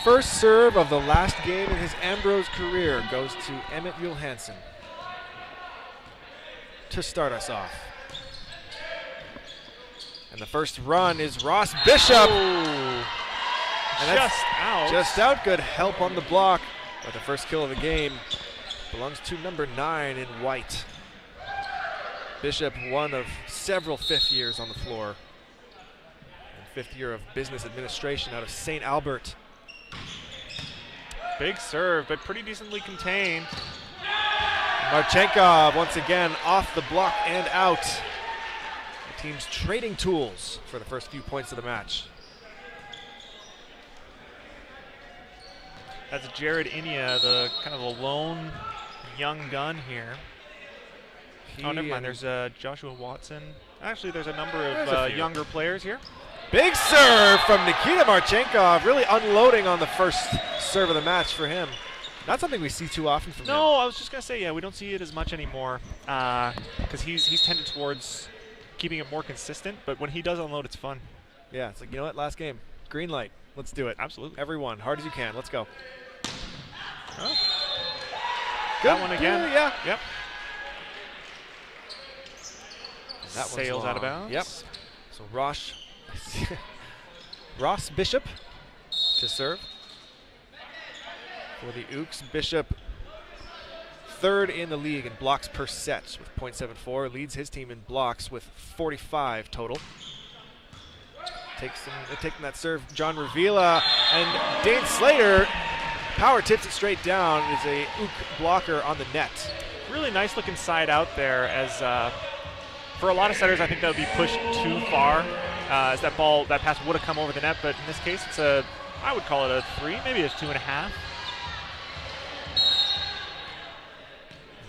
first serve of the last game in his Ambrose career goes to Emmett Johansson to start us off. And the first run is Ross Bishop. Oh, And just out. Just out. Good help on the block. But the first kill of the game belongs to number 9 in white. Bishop, one of several fifth years on the floor. And fifth year of business administration out of St. Albert. Big serve, but pretty decently contained. Marchenkov once again off the block and out. The team's trading tools for the first few points of the match. That's Jared Inia, the kind of a lone young gun here. Oh, never mind. There's Joshua Watson. Actually, there's a number of younger players here. Big serve from Nikita Marchenkov, really unloading on the first serve of the match for him. Not something we see too often from him. No, I was just going to say, yeah, we don't see it as much anymore because he's tended towards keeping it more consistent, but when he does unload, it's fun. Yeah, it's like, you know what, last game, green light, let's do it. Absolutely. Everyone, hard as you can, let's go. Oh. Good. That one again. Yeah. Yep. That sails out of bounds. Yep. So Ross Bishop to serve for the Ooks. Bishop, third in the league in blocks per set with .74, leads his team in blocks with 45 total. Taking that serve, John Revila, and Dane Slater power tips it straight down. Is a Ook blocker on the net. Really nice looking side out there as for a lot of setters, I think that would be pushed too far as that pass would have come over the net, but in this case, I would call it a 3, maybe a 2.5.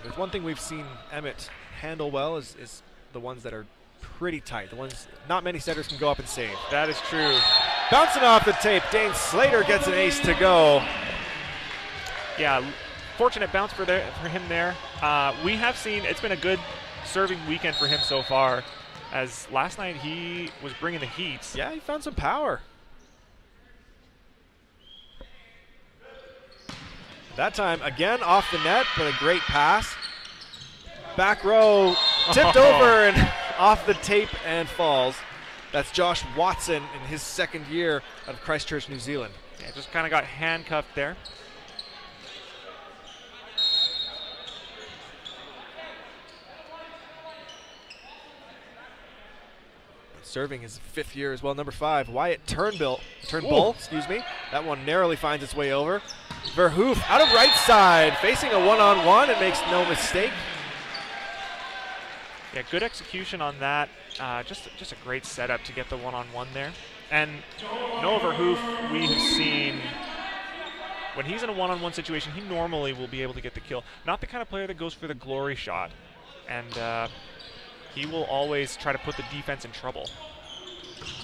There's one thing we've seen Emmett handle well is the ones that are pretty tight. The ones not many setters can go up and save. That is true. Bouncing off the tape, Dane Slater gets an ace to go. Yeah, fortunate bounce for him there. We have seen it's been a good serving weekend for him so far, as last night he was bringing the heat. Yeah, he found some power. That time, again, off the net, but a great pass. Back row, tipped over and off the tape and falls. That's Josh Watson in his second year out of Christchurch, New Zealand. Yeah, just kind of got handcuffed there. Serving his fifth year as well, number 5, Wyatt Turnbull, excuse me. That one narrowly finds its way over. Verhoef out of right side, facing a one-on-one and makes no mistake. Yeah, good execution on that. Just a great setup to get the one-on-one there. And Noah Verhoef, we have seen when he's in a one-on-one situation, he normally will be able to get the kill. Not the kind of player that goes for the glory shot. And he will always try to put the defense in trouble.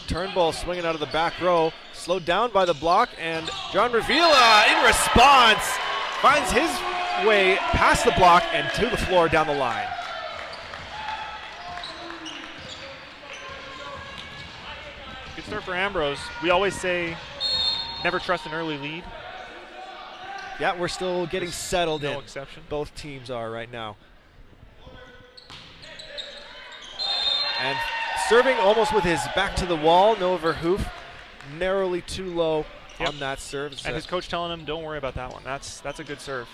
Turnbull swinging out of the back row, slowed down by the block, and John Revila in response finds his way past the block and to the floor down the line. Good start for Ambrose. We always say never trust an early lead. Yeah, we're still getting settled in. No exception. Both teams are right now. And serving almost with his back to the wall, Noah Verhoef, narrowly too low on that serve. And his coach telling him, don't worry about that one. That's a good serve.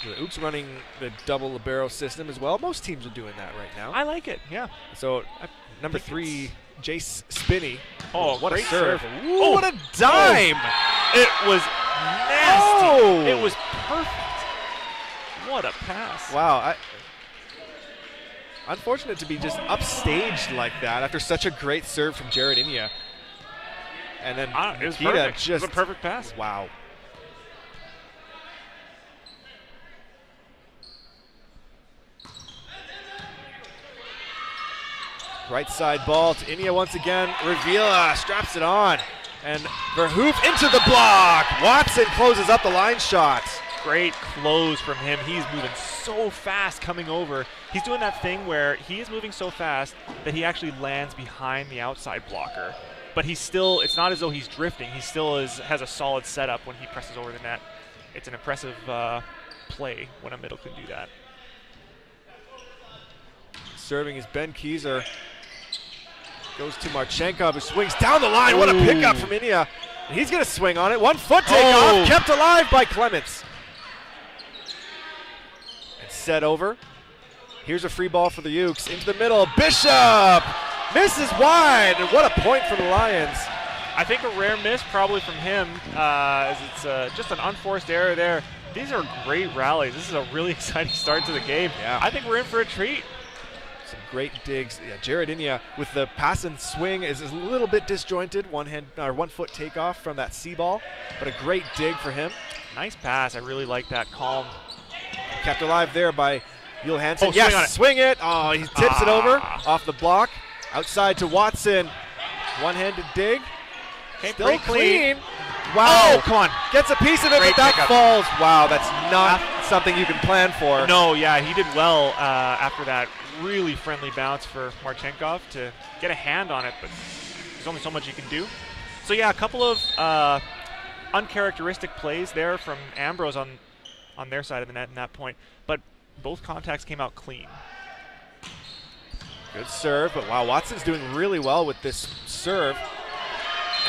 The Ooks running the double libero system as well. Most teams are doing that right now. I like it, yeah. So number 3, Jace Spinney. Oh, what great a serve. serve. Ooh, what a dime. It was nasty. Oh. It was perfect. What a pass. Wow. Unfortunate to be just upstaged like that after such a great serve from Jared Inia. And then it was Nikita perfect. just, it was a perfect pass. Wow. Right side ball to Inia once again. Revila straps it on. And Verhoef into the block. Watson closes up the line shot. Great close from him. He's moving so fast coming over. He's doing that thing where he is moving so fast that he actually lands behind the outside blocker. but he's still, it's not as though he's drifting. He still has a solid setup when he presses over the net. It's an impressive play when a middle can do that. Serving is Ben Kieser. Goes to Marchenkov, who swings down the line. What a pickup from Inia. And he's going to swing on it. 1 foot takeoff, kept alive by Clements. And set over. Here's a free ball for the Ukes. Into the middle. Bishop misses wide. And what a point for the Lions. I think a rare miss probably from him, as it's just an unforced error there. These are great rallies. This is a really exciting start to the game. Yeah. I think we're in for a treat. Some great digs. Yeah, Jared Inia with the pass and swing is a little bit disjointed. 1 foot takeoff from that C ball, but a great dig for him. Nice pass. I really like that. Calm. Kept alive there by Yul Hansen. Oh, yes, swing it. Oh, he tips it over off the block. Outside to Watson. One-handed dig. Okay, Still clean. Wow. Oh, come on. Gets a piece of it, Great but that pickup. falls. Wow, that's not something you can plan for. No, yeah, he did well after that really friendly bounce for Marchenkov to get a hand on it, but there's only so much you can do. So yeah, a couple of uncharacteristic plays there from Ambrose on their side of the net in that point, but both contacts came out clean. Good serve, but wow, Watson's doing really well with this serve.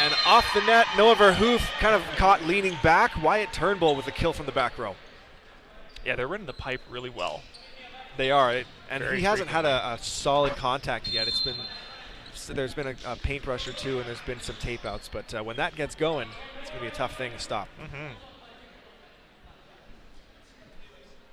And off the net, Noah Verhoef kind of caught leaning back. Wyatt Turnbull with a kill from the back row. Yeah, they're running the pipe really well. They are, and Very he hasn't had frequently. a solid contact yet. There's been a paintbrush or two, and there's been some tape outs, but when that gets going, it's going to be a tough thing to stop.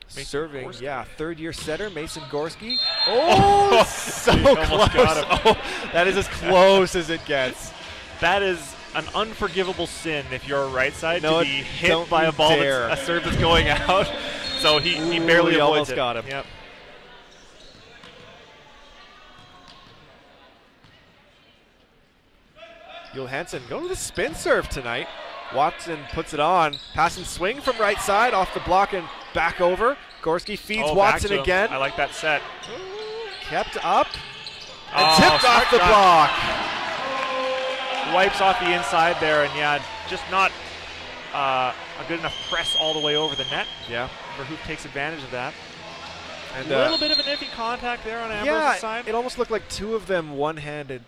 Serving, Gorski. yeah, third-year setter, Mason Gorski. Oh, so close. Got him. Oh, that is as close as it gets. That is an unforgivable sin if you're a right side No, to be hit don't by a you ball dare. that's a serve that's going out. So he barely he avoids almost it. got him. Yep. Yul Hansen going to the spin serve tonight. Watson puts it on. Pass and swing from right side off the block and back over. Gorski feeds Back Watson to him. again. I like that set. Kept up and tipped smart off the shot. block. Wipes off the inside there, and yeah, just not a good enough press all the way over the net. Yeah. Verhoef takes advantage of that. And A little bit of an iffy contact there on Ambrose's side. it almost looked like two of them one-handed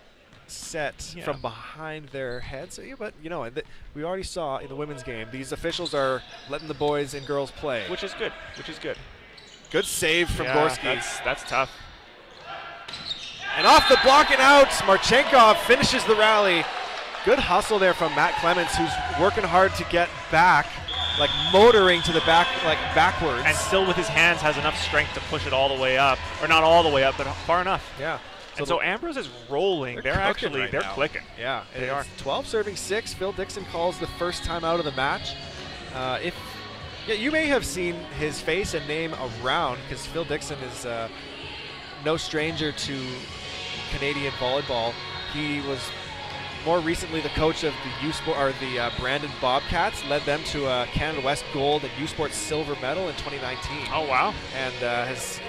set Yeah. from behind their heads. So, yeah, but you know, we already saw in the women's game, these officials are letting the boys and girls play. Which is good. Good save from Yeah, Gorski. that's tough. And off the block and out, Marchenkov finishes the rally. Good hustle there from Matt Clements, who's working hard to get back, like motoring to the back, like backwards. And still with his hands has enough strength to push it all the way up. Or not all the way up, but far enough. Yeah. And so Ambrose is rolling. They're cooking right they're now. clicking. Yeah, They are. 12 serving 6. Phil Dixon calls the first time out of the match. You may have seen his face and name around because Phil Dixon is no stranger to Canadian volleyball. He was more recently the coach of the the Brandon Bobcats, led them to a Canada West gold and U Sports silver medal in 2019. Oh, wow. And has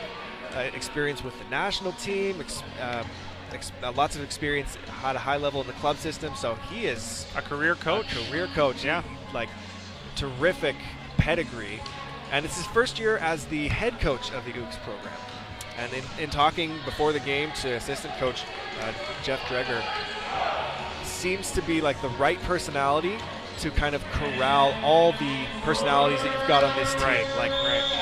experience with the national team, lots of experience at a high level in the club system. So he is A career coach. Yeah, like terrific pedigree, and it's his first year as the head coach of the UKES program. And in talking before the game to assistant coach Jeff Dreger, seems to be like the right personality to kind of corral all the personalities that you've got on this team.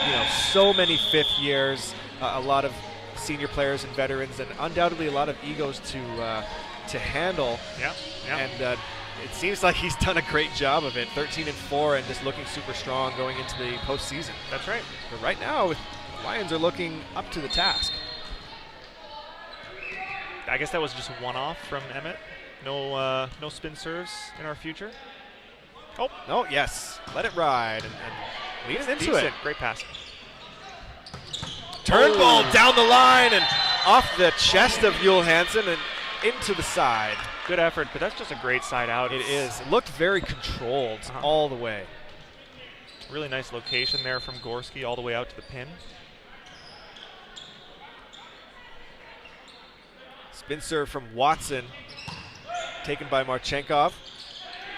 You know, so many fifth years, a lot of senior players and veterans, and undoubtedly a lot of egos to handle. Yeah. And it seems like he's done a great job of it. 13-4 and just looking super strong going into the postseason. That's right. But right now, the Lions are looking up to the task. I guess that was just a one-off from Emmett. No spin serves in our future. Oh, no, yes. Let it ride and leads into decent. it. Great pass. Turnbull down the line and off the chest of Yul Hansen and into the side. Good effort, but that's just a great side out. It is. It looked very controlled all the way. Really nice location there from Gorski all the way out to the pin. Spin serve from Watson. taken by Marchenkov.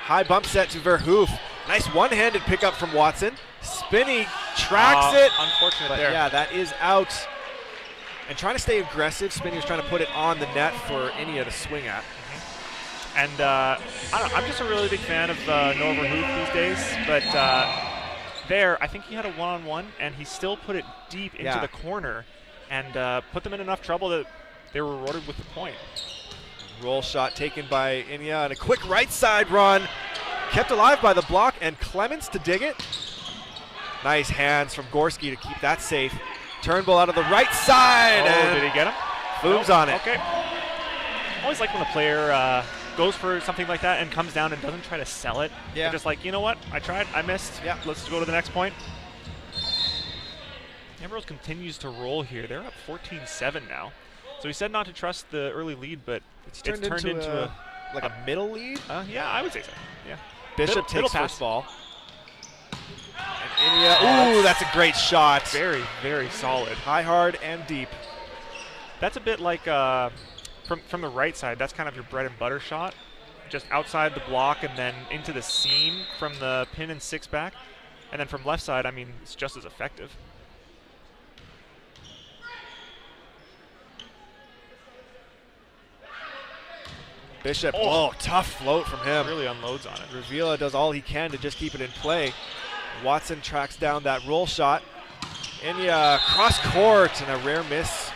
High bump set to Verhoef. Nice one-handed pickup from Watson. Spinney tracks it. Unfortunate but there. Yeah, that is out. And trying to stay aggressive. Spinney was trying to put it on the net for Inya to swing at. And I don't know, I'm just a really big fan of Noah Verhoef these days. But there, I think he had a one-on-one, and he still put it deep into the corner and put them in enough trouble that they were rewarded with the point. Roll shot taken by Inya, and a quick right side run. Kept alive by the block, and Clements to dig it. Nice hands from Gorski to keep that safe. Turnbull out of the right side. Oh, did he get him? Booms on it. Okay. Always like when a player goes for something like that and comes down and doesn't try to sell it. Yeah. They're just like, you know what? I tried. I missed. Yeah. Let's go to the next point. Ambrose continues to roll here. They're up 14-7 now. So he said not to trust the early lead, but it's turned into a middle lead? Yeah, I would say so. Yeah. Bishop middle takes pass. first ball. And Inya, ooh, that's a great shot. Very, very solid. High, hard, and deep. That's a bit like from the right side. That's kind of your bread and butter shot. Just outside the block and then into the seam from the pin and six back. And then from left side, I mean, it's just as effective. Bishop, oh, tough float from him. Really unloads on it. Ravila does all he can to just keep it in play. Watson tracks down that roll shot. Inya cross court and a rare miss.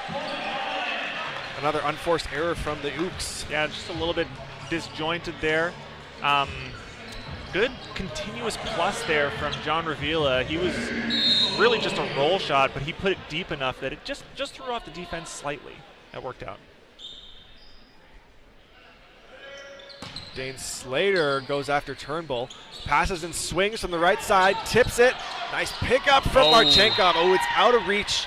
Another unforced error from the Ooks. Yeah, just a little bit disjointed there. Good continuous plus there from John Ravila. He was really just a roll shot, but he put it deep enough that it just threw off the defense slightly. That worked out. Dane Slater goes after Turnbull. Passes and swings from the right side, tips it. Nice pickup from Marchenkov. Oh, it's out of reach.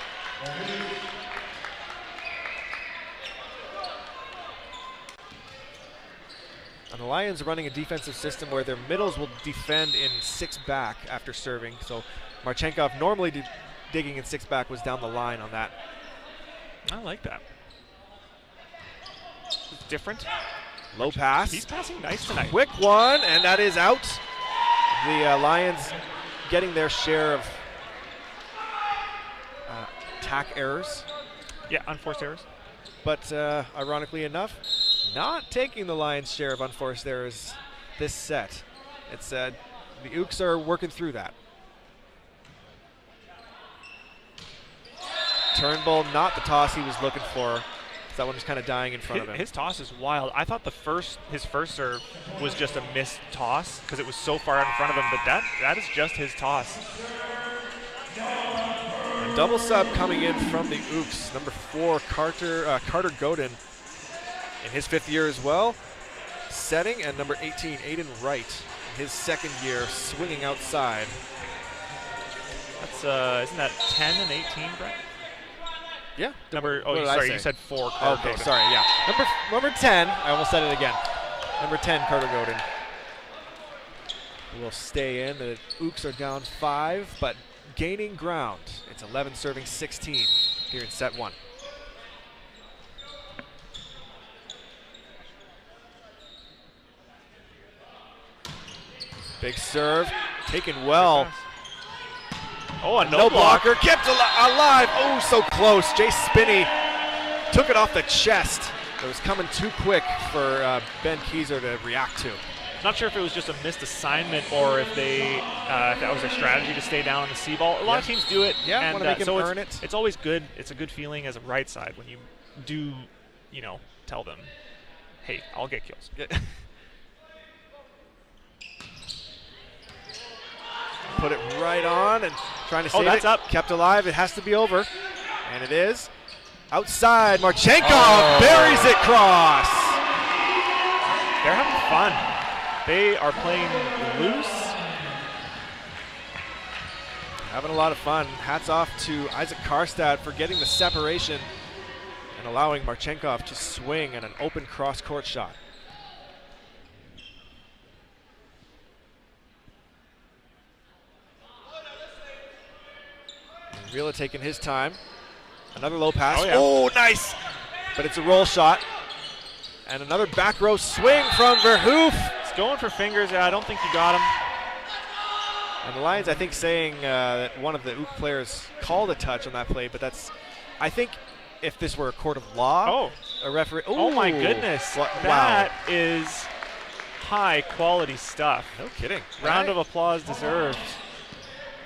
And the Lions are running a defensive system where their middles will defend in six back after serving. So Marchenkov normally digging in six back was down the line on that. I like that. It's different. Low pass. He's passing nice tonight. Quick one, and that is out. The Lions getting their share of attack errors. Yeah, unforced errors. But ironically enough, not taking the Lions' share of unforced errors this set. It's the Ooks are working through that. Turnbull, not the toss he was looking for. That one was kind of dying in front of him. His toss is wild. I thought his first serve was just a missed toss because it was so far out in front of him, but that is just his toss. A double sub coming in from the Ooks. Number 4, Carter Godin in his 5th year as well, setting, and number 18, Aiden Wright, in his 2nd year, swinging outside. That's isn't that 10 and 18, Brett? Yeah. You said 4. Carter Okay, Godin. sorry, yeah. Number 10, I almost said it again. Number 10, Carter Godin. Will stay in. The Ooks are down 5, but gaining ground. It's 11 serving 16 here in set 1. Big serve, taken well. Oh, a no blocker, kept alive. Oh, so close. Jay Spinney took it off the chest. It was coming too quick for Ben Kieser to react to. Not sure if it was just a missed assignment or if that was their strategy to stay down on the C ball. A lot of teams do it. Yeah, want to make him earn it. It's always good. It's a good feeling as a right side when you do, tell them, hey, I'll get kills. Put it right on and trying to save that's it. Up. Kept alive. It has to be over. And it is. Outside. Marchenkov buries it cross. They're having fun. They are playing loose. Having a lot of fun. Hats off to Isaac Karstad for getting the separation and allowing Marchenkov to swing at an open cross-court shot. Vila taking his time. Another low pass. Oh, yeah. Oh, nice! But it's a roll shot. And another back row swing from Verhoof. He's going for fingers. I don't think he got him. And the Lions, I think, saying that one of the Ook players called a touch on that play, but that's, I think, if this were a court of law, a referee. Ooh. Oh my goodness! That is high quality stuff. No kidding. Round of applause deserved.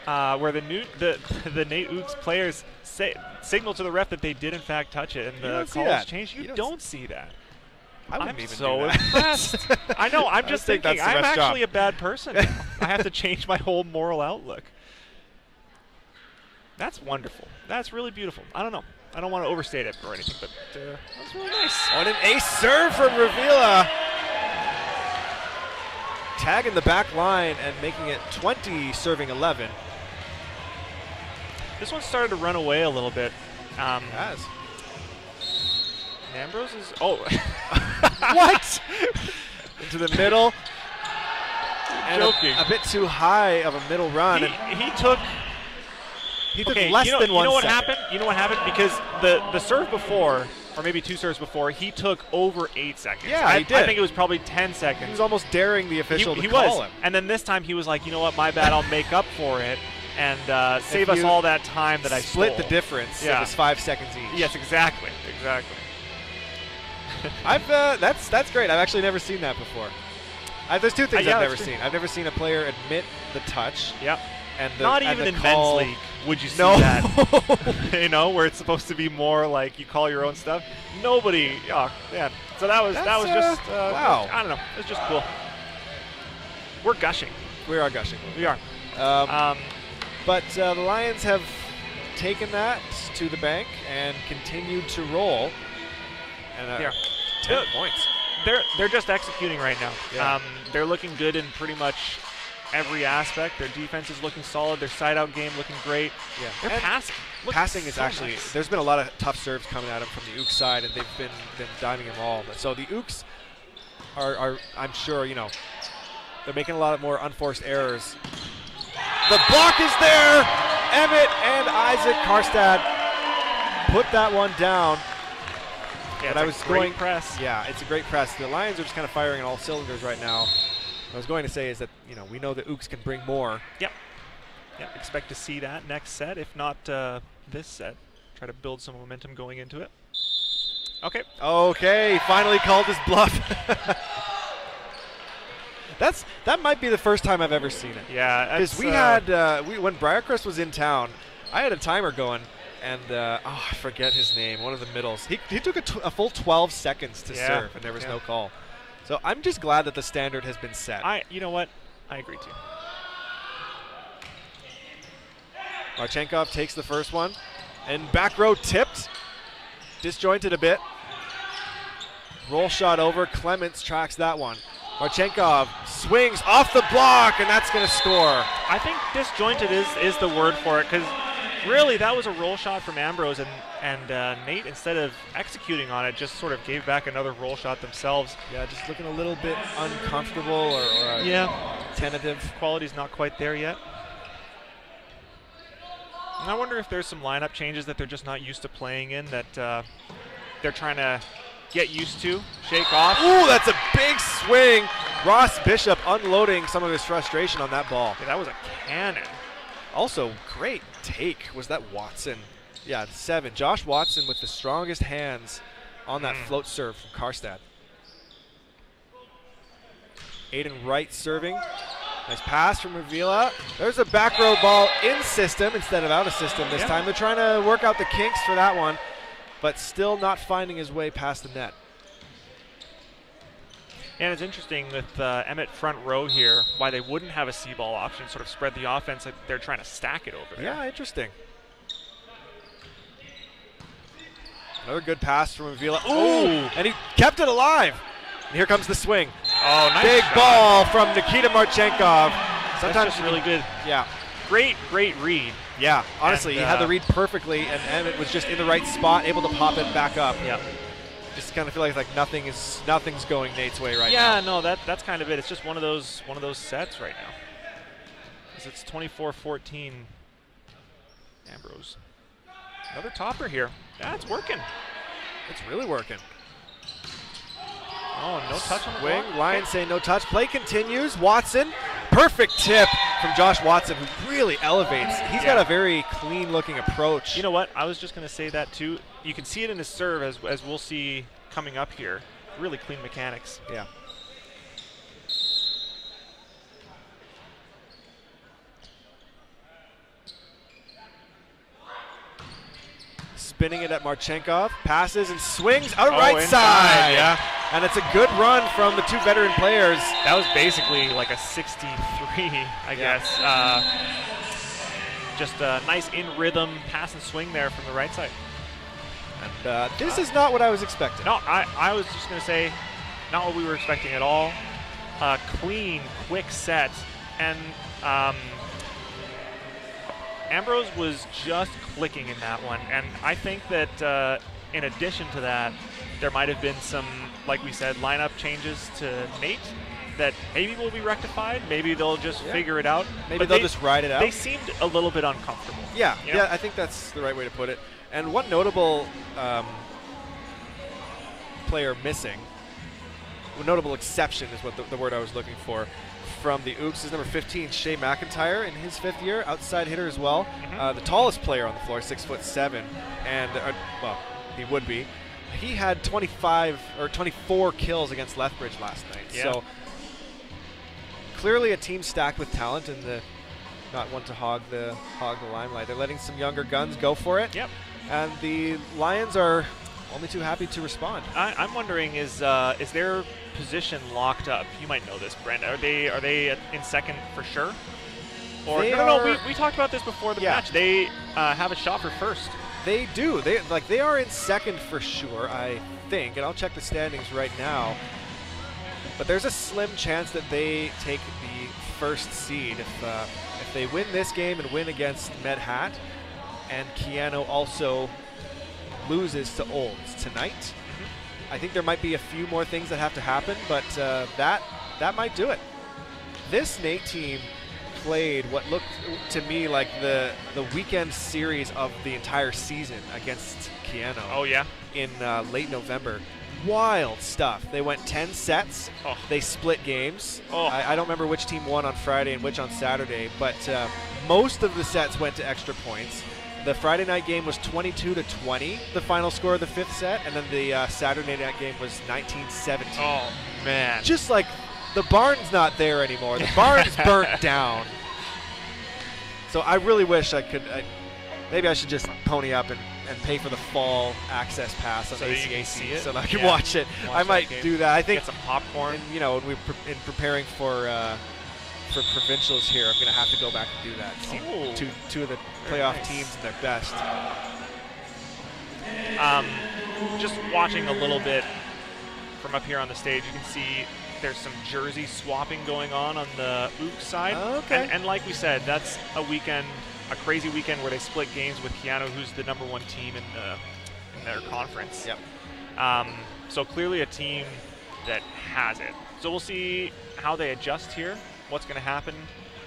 Where the NAIT Ooks players signal to the ref that they did in fact touch it, and the calls changed. You don't see that. I'm so impressed. I know. I'm just thinking. I'm actually a bad person now. I have to change my whole moral outlook. That's wonderful. That's really beautiful. I don't know. I don't want to overstate it or anything, but that's really nice. On an ace serve from Ravila. Tagging the back line and making it 20, serving 11. This one started to run away a little bit. It has. Ambrose is. Oh. What? Into the middle. And Joking. A bit too high of a middle run. He took less than 1 second. You know what happened? You know what happened? Because the serve before, or maybe 2 serves before, he took over 8 seconds. Yeah, he did. I think it was probably 10 seconds. He was almost daring the official to call him. And then this time he was like, you know what, my bad, I'll make up for it and save us all that time that I split the difference. Yeah. It was 5 seconds each. Yes, exactly. That's great. I've actually never seen that before. There's 2 things I've never seen. I've never seen a player admit the touch. Yep. And not even in men's league would you see that. You know, where it's supposed to be more like you call your own stuff. Nobody. Oh, yeah. So that was just wow. I don't know. It was just cool. We're gushing. We are gushing. We are. But the Lions have taken that to the bank and continued to roll. And 10 points. They're just executing right now. Yeah. They're looking good in pretty much every aspect. Their defense is looking solid. Their side-out game looking great. Yeah. They're passing. Passing is so actually nice. There's been a lot of tough serves coming at them from the Ook side, and they've been diving them all. So the Ooks are I'm sure, you know, they're making a lot of more unforced errors. The block is there. Emmett and Isaac Karstad put that one down. Yeah, but I was going press. Yeah, it's a great press. The Lions are just kind of firing on all cylinders right now. What I was going to say is that, you know, we know that Ooks can bring more. Yep. Expect to see that next set, if not this set. Try to build some momentum going into it. Okay, finally called his bluff. That might be the first time I've ever seen it. Yeah, because we had when Briarcrest was in town, I had a timer going, and I forget his name. One of the middles. He took a full 12 seconds to serve, and there was no call. So I'm just glad that the standard has been set. You know what? I agree too. Marchenkov takes the first one, and back row tipped, disjointed a bit. Roll shot over. Clements tracks that one. Marchenkov swings off the block, and that's going to score. I think disjointed is the word for it, because really that was a roll shot from Ambrose, and NAIT, instead of executing on it, just sort of gave back another roll shot themselves. Yeah, just looking a little bit uncomfortable or tentative. Quality's not quite there yet. And I wonder if there's some lineup changes that they're just not used to playing in that they're trying to get used to, shake off. Ooh, that's a big swing. Ross Bishop unloading some of his frustration on that ball. Yeah, that was a cannon. Also, great take was that Watson. Yeah, 7. Josh Watson with the strongest hands on that float serve from Karstad. Aiden Wright serving. Nice pass from Ravila. There's a back row ball in system instead of out of system this time. They're trying to work out the kinks for that one, but still not finding his way past the net. And it's interesting with Emmett front row here, why they wouldn't have a C-ball option, sort of spread the offense. Like they're trying to stack it over there. Yeah, interesting. Another good pass from Ravila. Ooh, and he kept it alive. And here comes the swing. Oh, nice big shot. Ball from Nikita Marchenkov. Sometimes just really good. Yeah. Great read. Yeah, honestly, he had the read perfectly, and Emmett was just in the right spot, able to pop it back up. Yeah. Just kind of feel like nothing's going NAIT's way right now. Yeah, no, that's kind of it. It's just one of those sets right now. Because it's 24-14. Ambrose. Another topper here. Yeah, it's working. It's really working. Oh, no touch on the Swing. block? Lions say no touch. Play continues. Watson. Perfect tip from Josh Watson, who really elevates. He's got a very clean-looking approach. You know what? I was just going to say that, too. You can see it in his serve, as we'll see coming up here. Really clean mechanics. Yeah. Spinning it at Marchenkov, passes and swings out right side. Yeah. And it's a good run from the two veteran players. That was basically like a 63, I guess. Just a nice in-rhythm pass and swing there from the right side. And this is not what I was expecting. No, I was just going to say, not what we were expecting at all. Clean, quick set. And Ambrose was just clicking in that one, and I think that in addition to that, there might have been some, like we said, lineup changes to NAIT that maybe will be rectified. Maybe they'll just figure it out. Maybe they'll just ride it out. They seemed a little bit uncomfortable. Yeah, you know? yeah, I think that's the right way to put it. And one notable player missing, a notable exception is what the word I was looking for, from the Ooks is number 15, Shea McIntyre, in his 5th year, outside hitter as well. The tallest player on the floor, 6'7", and well, he would be. He had 24 kills against Lethbridge last night. Yeah. So clearly a team stacked with talent, and not one to hog the limelight. They're letting some younger guns go for it. Yep. And the Lions are only too happy to respond. I'm wondering, is their position locked up? You might know this, Brent. Are they in second for sure? Or no, we talked about this before the match. They have a shot for first. They do. They are in second for sure, I think, and I'll check the standings right now. But there's a slim chance that they take the first seed if they win this game and win against Medhat, and Keanu also loses to Olds tonight. I think there might be a few more things that have to happen, but that might do it. This NAIT team played what looked to me like the weekend series of the entire season against Keanu. Oh yeah. In late November. Wild stuff. They went 10 sets. Oh. They split games. Oh. I don't remember which team won on Friday and which on Saturday, but most of the sets went to extra points. The Friday night game was 22-20, the final score of the 5th set, and then the Saturday night game was 19-17. Oh, man. Just like the barn's not there anymore. The barn's burnt down. So I really wish I could, maybe I should just pony up and pay for the fall access pass on ACAC so that I can watch it. I might do that. I think get some popcorn. And, you know, in preparing for provincials here, I'm going to have to go back and do that. See two of the playoff teams in their best. Just watching a little bit from up here on the stage, you can see there's some jersey swapping going on the Ook side. Okay. And like we said, that's a weekend, a crazy weekend where they split games with Keanu, who's the #1 team in their conference. Yep. So clearly a team that has it. So we'll see how they adjust here. What's going to happen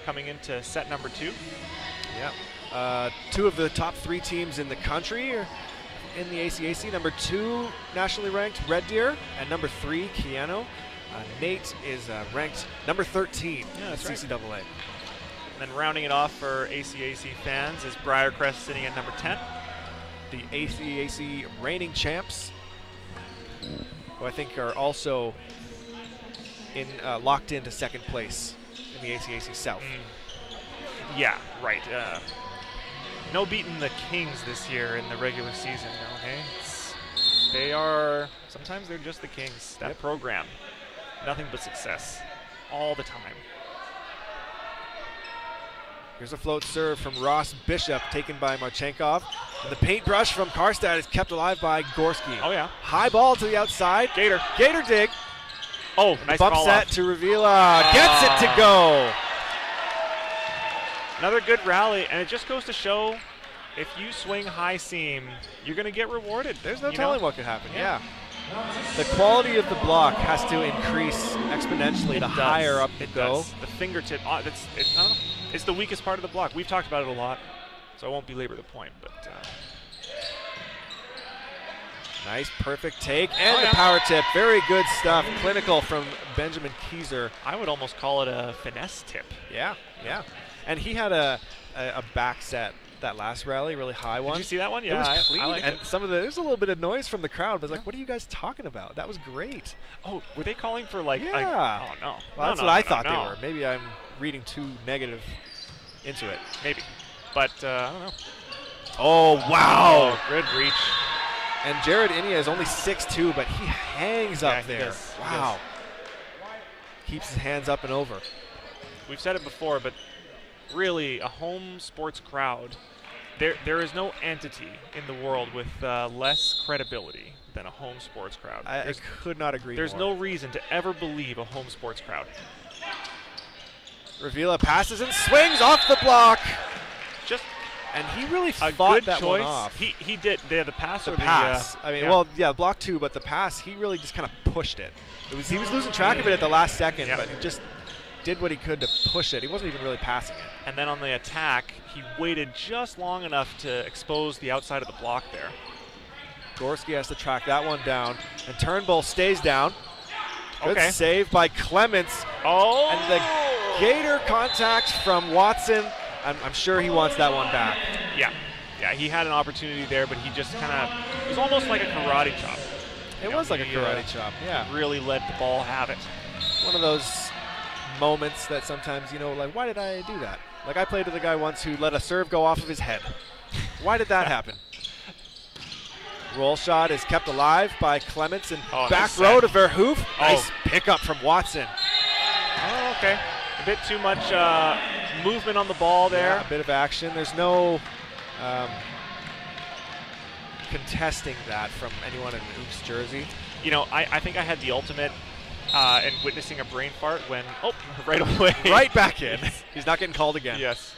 coming into set number 2. Yeah. 2 of the top 3 teams in the country are in the ACAC. Number 2, nationally ranked Red Deer, and number 3, Keanu. NAIT is ranked number 13 in CCAA. And then rounding it off for ACAC fans is Briarcrest sitting at number 10. The ACAC reigning champs, who I think are also locked into second place in the ACAC South. Yeah, right. No beating the Kings this year in the regular season, okay? Sometimes they're just the Kings. That program, nothing but success all the time. Here's a float serve from Ross Bishop, taken by Marchenkov. And the paintbrush from Karstad is kept alive by Gorski. Oh, yeah. High ball to the outside. Gator dig. Oh, nice bump call set off. to Revila. Gets it to go. Another good rally, and it just goes to show if you swing high seam, you're going to get rewarded. There's no telling what could happen. Yeah. The quality of the block has to increase exponentially the higher up you go. The fingertip, I don't know. It's the weakest part of the block. We've talked about it a lot, so I won't belabor the point. But Nice, perfect take, and the power tip. Very good stuff. Clinical from Benjamin Keyser. I would almost call it a finesse tip. Yeah, yeah. And he had a back set that last rally, really high one. Did you see that one? Yeah, it was clean. I liked and it. there's a little bit of noise from the crowd, but like, what are you guys talking about? That was great. Oh, were they calling for like? Yeah. Oh no. Well, that's what I thought they were. Maybe I'm reading too negative into it. Maybe, but I don't know. Oh wow! Oh, good reach. And Jared Inia is only 6'2", but he hangs up there. Does. Wow. Keeps his hands up and over. We've said it before, but really, a home sports crowd, there is no entity in the world with less credibility than a home sports crowd. I could not agree There's more. no reason to ever believe a home sports crowd. Ravila passes and swings off the block. Just and he really a fought good that choice. one off. He did. The pass The or pass. the. I mean, well, yeah, block 2, but the pass, he really just kind of pushed it. He was losing track of it at the last second, but he just did what he could to push it. He wasn't even really passing it. And then on the attack, he waited just long enough to expose the outside of the block there. Gorski has to track that one down, and Turnbull stays down. Good Okay. save by Clements. Oh! And the Gator contact from Watson. I'm sure he wants that one back. Yeah. Yeah, he had an opportunity there, but he just kind of, it was almost like a karate chop. It was like a karate chop, yeah. Really let the ball have it. One of those moments that sometimes, like, why did I do that? Like, I played with a guy once who let a serve go off of his head. Why did that happen? Roll shot is kept alive by Clements, and back row to Verhoef. Nice pickup from Watson. Oh, okay. A bit too much movement on the ball there. Yeah, a bit of action. There's no contesting that from anyone in an Oops jersey. I think I had the ultimate in witnessing a brain fart when, right away. Right back in. He's not getting called again. Yes.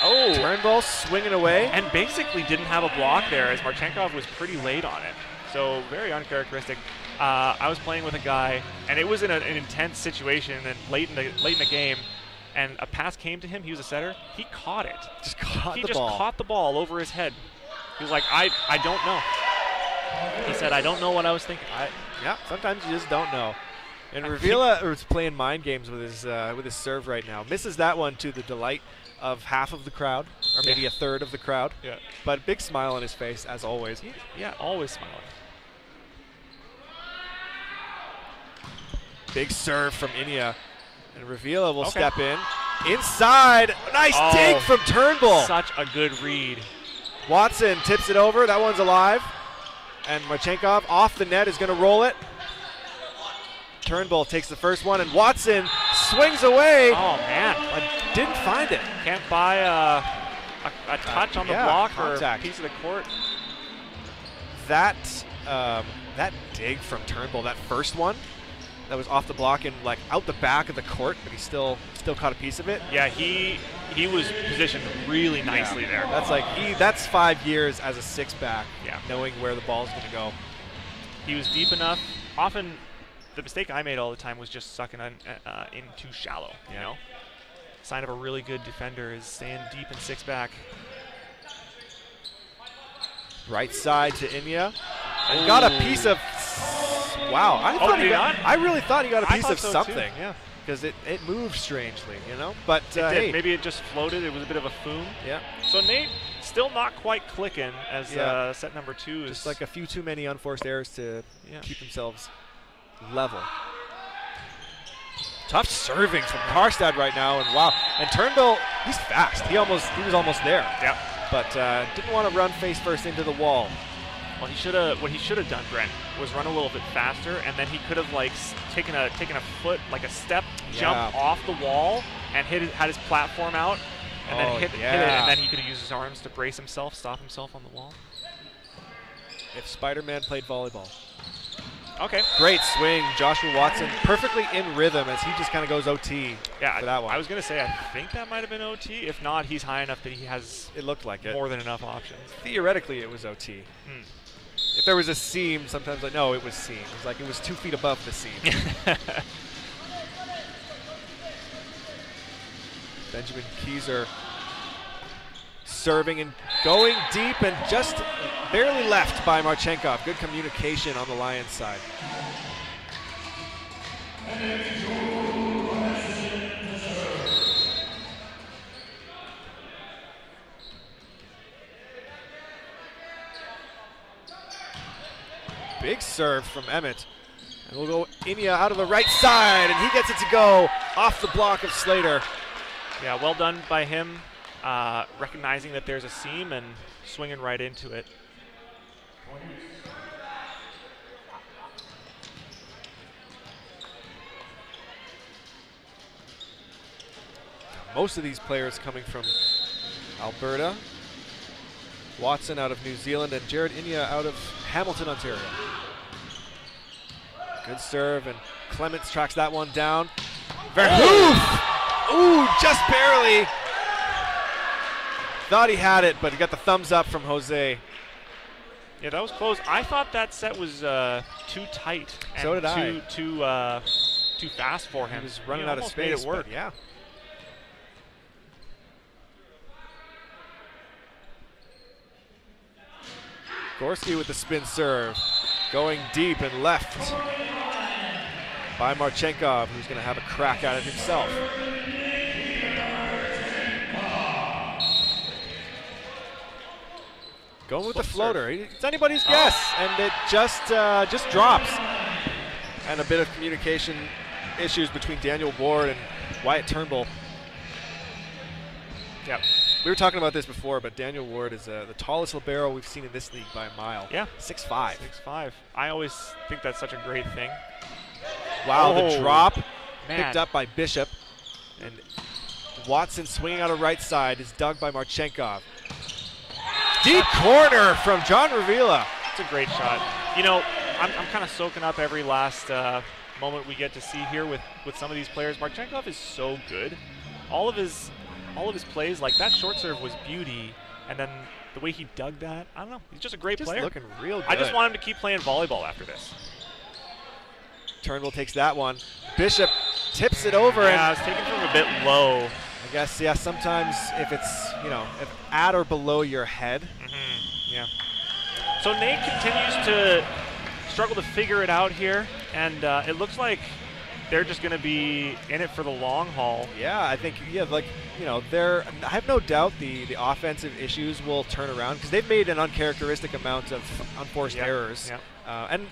Oh. Turnbull swinging away. And basically didn't have a block there as Marchenkov was pretty late on it. So very uncharacteristic. I was playing with a guy, and it was in an intense situation and late in the game, and a pass came to him. He was a setter. He caught it. Just caught he the just ball. caught the ball over his head. He was like, I don't know. He said, I don't know what I was thinking. Yeah, sometimes you just don't know. And Ravila is playing mind games with his serve right now. Misses that one to the delight of half of the crowd, or maybe a third of the crowd. Yeah. But big smile on his face, as always. Yeah, always smiling. Big serve from Inia. And Ravila will step in. Inside. Nice dig from Turnbull. Such a good read. Watson tips it over. That one's alive. And Marchenkov off the net is going to roll it. Turnbull takes the first one, and Watson swings away. Oh, man. Didn't find it. Can't buy a touch on the block contact. or a piece of the court. That dig from Turnbull, that first one, that was off the block and like out the back of the court, but he still caught a piece of it. Yeah, he was positioned really nicely there. That's 5 years as a six-back, knowing where the ball's going to go. He was deep enough. Often, the mistake I made all the time was just sucking in too shallow. You know, sign of a really good defender is staying deep in six-back. Right side to Inia, and got a piece of. Wow, I really thought he got a piece of something. Yeah, because it moved strangely, But hey, maybe it just floated. It was a bit of a foom. Yeah. So NAIT still not quite clicking as set number 2 is just like a few too many unforced errors to keep themselves level. Tough servings from Karstad right now, and wow. And Turnbull, he's fast. He was almost there. Yeah. But didn't want to run face first into the wall. Well, what he should have done, Brent, was run a little bit faster, and then he could have like taken a foot, like a step jump off the wall, and had his platform out, and then hit it, and then he could have used his arms to brace himself, stop himself on the wall. If Spider-Man played volleyball. Okay. Great swing, Joshua Watson, perfectly in rhythm as he just kind of goes OT for that one. I was going to say, I think that might have been OT. If not, he's high enough that he has it looked like more than enough options. Theoretically, it was OT. If there was a seam, sometimes no, it was seam. It was like it was 2 feet above the seam. Benjamin Keyser serving and going deep and just barely left by Marchenkov. Good communication on the Lions side. Big serve from Emmett. And we'll go Inya out of the right side, and he gets it to go off the block of Slater. Yeah, well done by him, recognizing that there's a seam and swinging right into it. Most of these players coming from Alberta. Watson out of New Zealand and Jared Inya out of Hamilton, Ontario. Good serve, and Clements tracks that one down. Verhoef! Ooh, just barely. Thought he had it, but he got the thumbs up from Jose. Yeah, that was close. I thought that set was too tight. And so did I. Too fast for him. He was running out of space. Made it work. Yeah. Gorski with the spin serve, going deep and left by Marchenkov, who's going to have a crack at it himself. Going with the floater. It's anybody's guess, and it just drops. And a bit of communication issues between Daniel Ward and Wyatt Turnbull. Yep. We were talking about this before, but Daniel Ward is the tallest libero we've seen in this league by a mile. Yeah. 6'5". 6'5". I always think that's such a great thing. Wow, the drop man. picked up by Bishop. And Watson swinging out of right side is dug by Marchenkov. Deep corner from John Ravila. It's a great shot. You know, I'm kind of soaking up every last moment we get to see here with some of these players. Marchenkov is so good. All of his plays, like that short serve was beauty, and then the way he dug that, I don't know. He's just a great player. Looking real good. I just want him to keep playing volleyball after this. Turnbull takes that one. Bishop tips it over. Yeah, and I was taking from a bit low. I guess, yeah, sometimes if it's, if at or below your head. Yeah. So NAIT continues to struggle to figure it out here, and it looks like they're just going to be in it for the long haul. Yeah, I think, I have no doubt the offensive issues will turn around because they've made an uncharacteristic amount of unforced errors. Yep.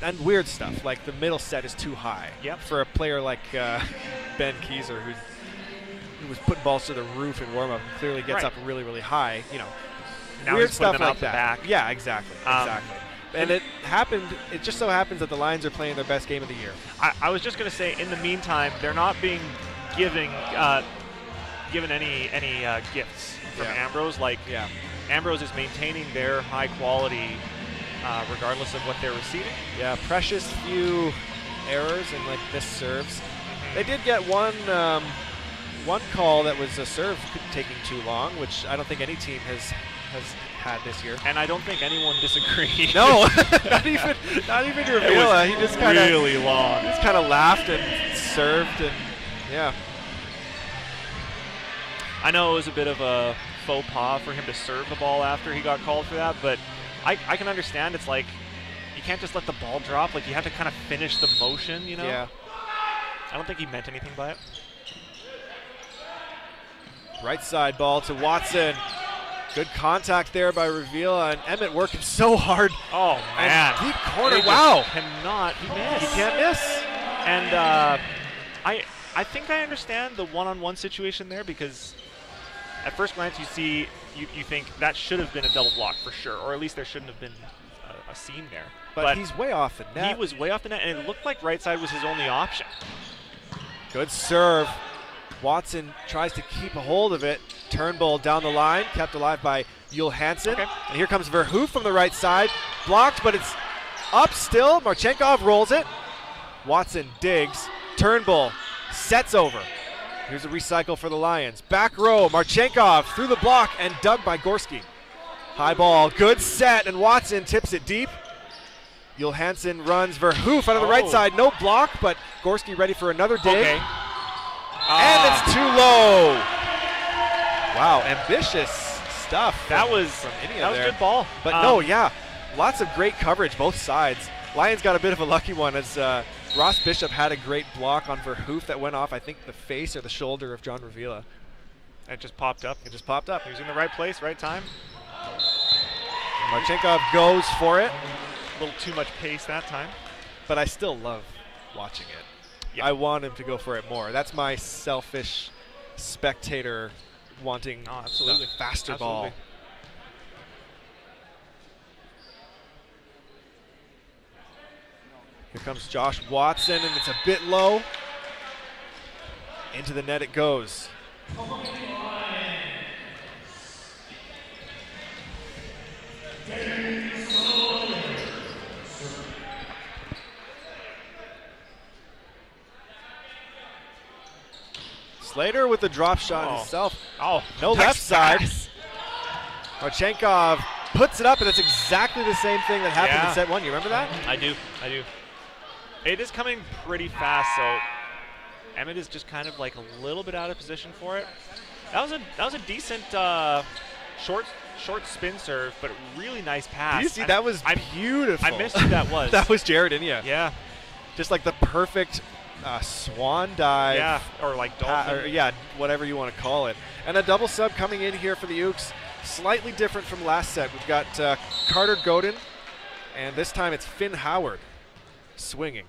And weird stuff, like the middle set is too high for a player like Ben Kieser, who was putting balls to the roof in warm-up and clearly gets up really, really high. Now weird he's stuff putting them like out that. the back. Yeah, exactly. And it just so happens that the Lions are playing their best game of the year. I was just going to say, in the meantime, they're not being given any gifts from Ambrose. Ambrose is maintaining their high quality regardless of what they're receiving. Yeah, precious few errors and missed serves. They did get one call that was a serve taking too long, which I don't think any team has had this year. And I don't think anyone disagreed. No, not even Ravila. He just kind of really long. Just kind of laughed and served, and yeah. I know it was a bit of a faux pas for him to serve the ball after he got called for that, but I can understand. It's like you can't just let the ball drop. Like you have to kind of finish the motion, Yeah. I don't think he meant anything by it. Right side ball to Watson. Good contact there by Ravila, and Emmett working so hard. Oh, man. And deep corner, wow. He can't miss. And I think I understand the one-on-one situation there, because at first glance you think that should have been a double block for sure, or at least there shouldn't have been a seam there. But he's way off the net. He was way off the net, and it looked like right side was his only option. Good serve. Watson tries to keep a hold of it. Turnbull down the line, kept alive by Yul Hansen. Okay. And here comes Verhoef from the right side. Blocked, but it's up still. Marchenkov rolls it. Watson digs. Turnbull sets over. Here's a recycle for the Lions. Back row, Marchenkov through the block and dug by Gorski. High ball, good set, and Watson tips it deep. Yul Hansen runs Verhoef out of the right side. No block, but Gorski ready for another dig. Okay. And it's too low. Wow, ambitious stuff. That was good ball. But no, yeah, lots of great coverage both sides. Lions got a bit of a lucky one as Ross Bishop had a great block on Verhoof that went off, I think, the face or the shoulder of John Revila. It just popped up. It just popped up. He was in the right place, right time. Marchenkov goes for it. A little too much pace that time. But I still love watching it. Yeah. I want him to go for it more. That's my selfish spectator wanting absolutely. the faster ball. Here comes Josh Watson, and it's a bit low. Into the net it goes. Slater with the drop shot himself. Oh, no left side. Marchenkov puts it up, and it's exactly the same thing that happened in set one. You remember that? I do. It is coming pretty fast, so Emmett is just kind of like a little bit out of position for it. That was a decent short spin serve, but really nice pass. Did you see that was beautiful? I missed who that was. That was Jared Inya. Yeah. Just like the perfect swan dive. Yeah, or like dolphin. Whatever you want to call it. And a double sub coming in here for the Ukes. Slightly different from last set. We've got Carter Godin, and this time it's Finn Howard swinging.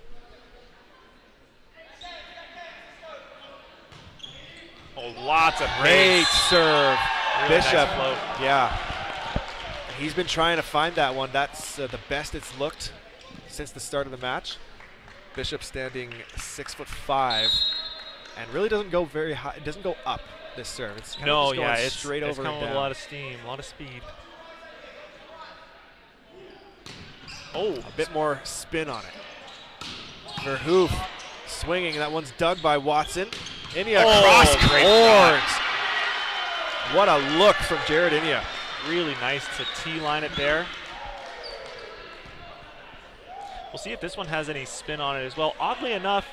Oh, lots of great serve. Really Bishop. Nice float. Yeah. He's been trying to find that one. That's the best it's looked since the start of the match. Bishop standing 6'5", and really doesn't go very high. It doesn't go up, this serve. It's kind of just going straight over and down. It's coming with a lot of steam, a lot of speed. Oh, a bit more spin on it. Verhoof swinging. That one's dug by Watson. Inya cross court. What a look from Jared Inya. Really nice to T-line it there. We'll see if this one has any spin on it as well. Oddly enough,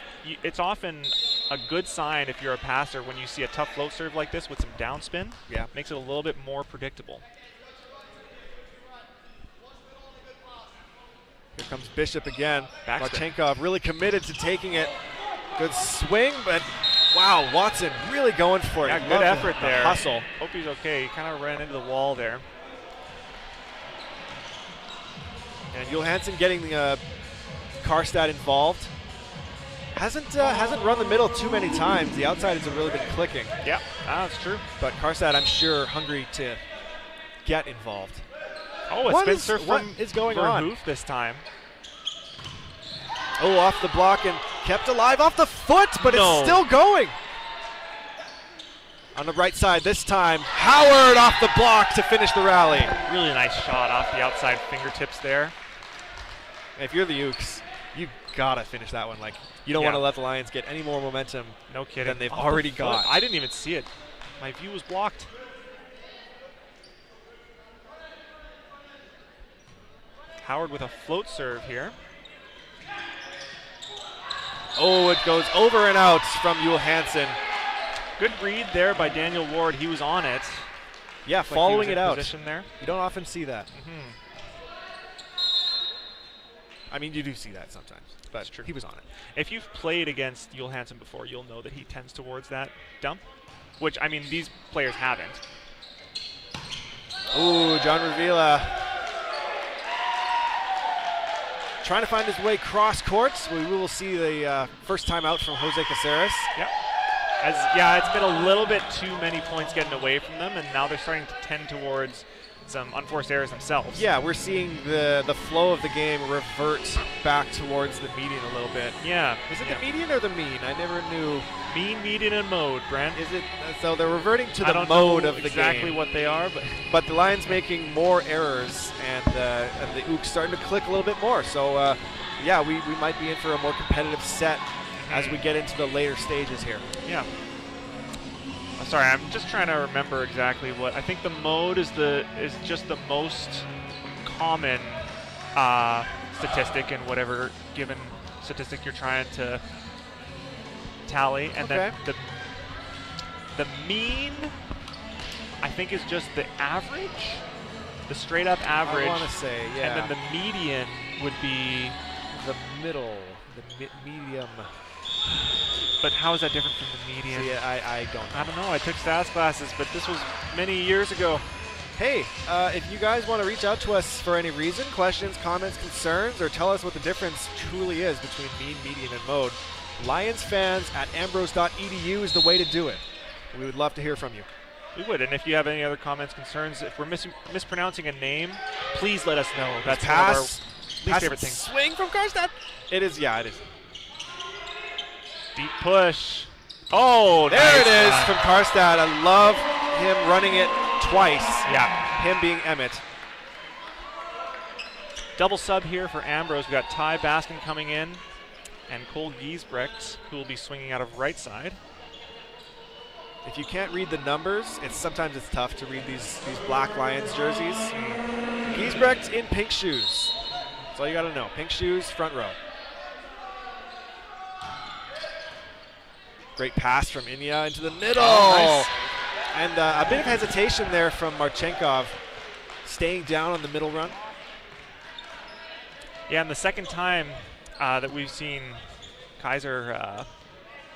it's often a good sign if you're a passer when you see a tough float serve like this with some down spin. Yeah. Makes it a little bit more predictable. Here comes Bishop again. Marchenkov really committed to taking it. Good swing, but wow, Watson really going for it. Yeah, good effort there. Hustle. Hope he's okay. He kind of ran into the wall there. And Johansson getting Karstad involved. Hasn't run the middle too many times. The outside has really been clicking. Yeah, that's true. But Karstad, I'm sure, hungry to get involved. Oh, a spin serve from what is going on Verhoof this time. Oh, off the block and kept alive off the foot, but it's still going. On the right side this time, Howard off the block to finish the rally. Really nice shot off the outside fingertips there. And if you're the Ukes, you gotta finish that one. Like, you don't want to let the Lions get any more momentum than they've already got. I didn't even see it. My view was blocked. Howard with a float serve here. Oh, it goes over and out from Johansson. Good read there by Daniel Ward. He was on it. Yeah, following it out. Position there. You don't often see that. Mm-hmm. I mean, you do see that sometimes, but That's true. He was on it. If you've played against Johansson before, you'll know that he tends towards that dump, which, I mean, these players haven't. Ooh, John Revila trying to find his way cross courts. We will see the first time out from Jose Caceres. Yep. It's been a little bit too many points getting away from them, and now they're starting to tend towards some unforced errors themselves. Yeah, we're seeing the flow of the game revert back towards the median a little bit. Yeah. Is it the median or the mean? I never knew. Mean, median, and mode, Brent. Is it? So they're reverting to the mode of the game. Exactly what they are, but the Lions making more errors, and the Ukes starting to click a little bit more. So yeah, we might be in for a more competitive set as we get into the later stages here. Yeah. Sorry, I'm just trying to remember exactly what. I think the mode is just the most common statistic in whatever given statistic you're trying to tally, and then the mean. I think is just the average, the straight up average. I want to say, yeah. And then the median would be the middle, the medium. But how is that different from the median? See, I don't know. I don't know. I took stats classes, but this was many years ago. Hey, if you guys want to reach out to us for any reason, questions, comments, concerns, or tell us what the difference truly is between mean, median, and mode, lionsfans@ambrose.edu is the way to do it. We would love to hear from you. We would, and if you have any other comments, concerns, if we're mispronouncing a name, please let us know. That's one of our least favorite things. Swing from Karstad. It is, yeah, it is. Deep push. Oh, there nice it is from Karstad. I love him running it twice. Yeah. Him being Emmett. Double sub here for Ambrose. We got Ty Baskin coming in and Cole Giesbrecht, who will be swinging out of right side. If you can't read the numbers, sometimes it's tough to read these Black Lions jerseys. Giesbrecht in pink shoes. That's all you got to know. Pink shoes, front row. Great pass from Inya into the middle. Oh, nice. And a bit of hesitation there from Marchenkov, staying down on the middle run. Yeah, and the second time that we've seen Kaiser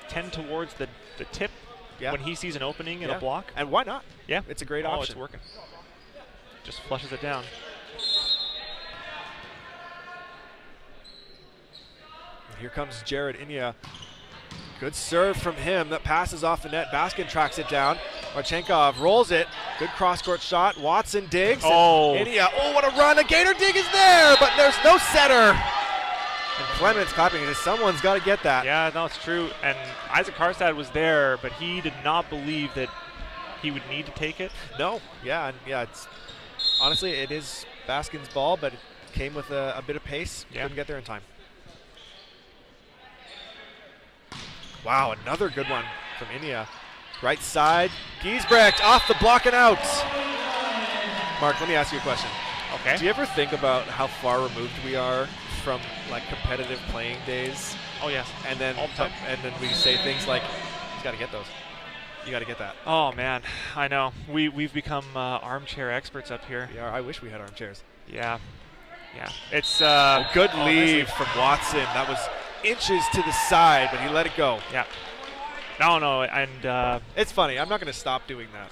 tend towards the tip when he sees an opening in a block. And why not? Yeah. It's a great option. It's working. Just flushes it down. And here comes Jared Inya. Good serve from him. That passes off the net. Baskin tracks it down. Marchenkov rolls it. Good cross-court shot. Watson digs. Oh. Inya. Oh, what a run. A gator dig is there, but there's no setter. And Clement's clapping. Someone's got to get that. Yeah, no, it's true. And Isaac Karstad was there, but he did not believe that he would need to take it. No. Yeah, and it's honestly, it is Baskin's ball, but it came with a bit of pace. Couldn't get there in time. Wow, another good one from Inya. Right side, Giesbrecht off the block and out. Mark, let me ask you a question. Okay. Do you ever think about how far removed we are from like competitive playing days? Oh yes. And then we say things like, "You got to get those. You got to get that." Oh man, I know. We've become armchair experts up here. Yeah, I wish we had armchairs. Yeah. Yeah. It's good lead from Watson. That was inches to the side, but he let it go. Yeah. No, and it's funny. I'm not going to stop doing that,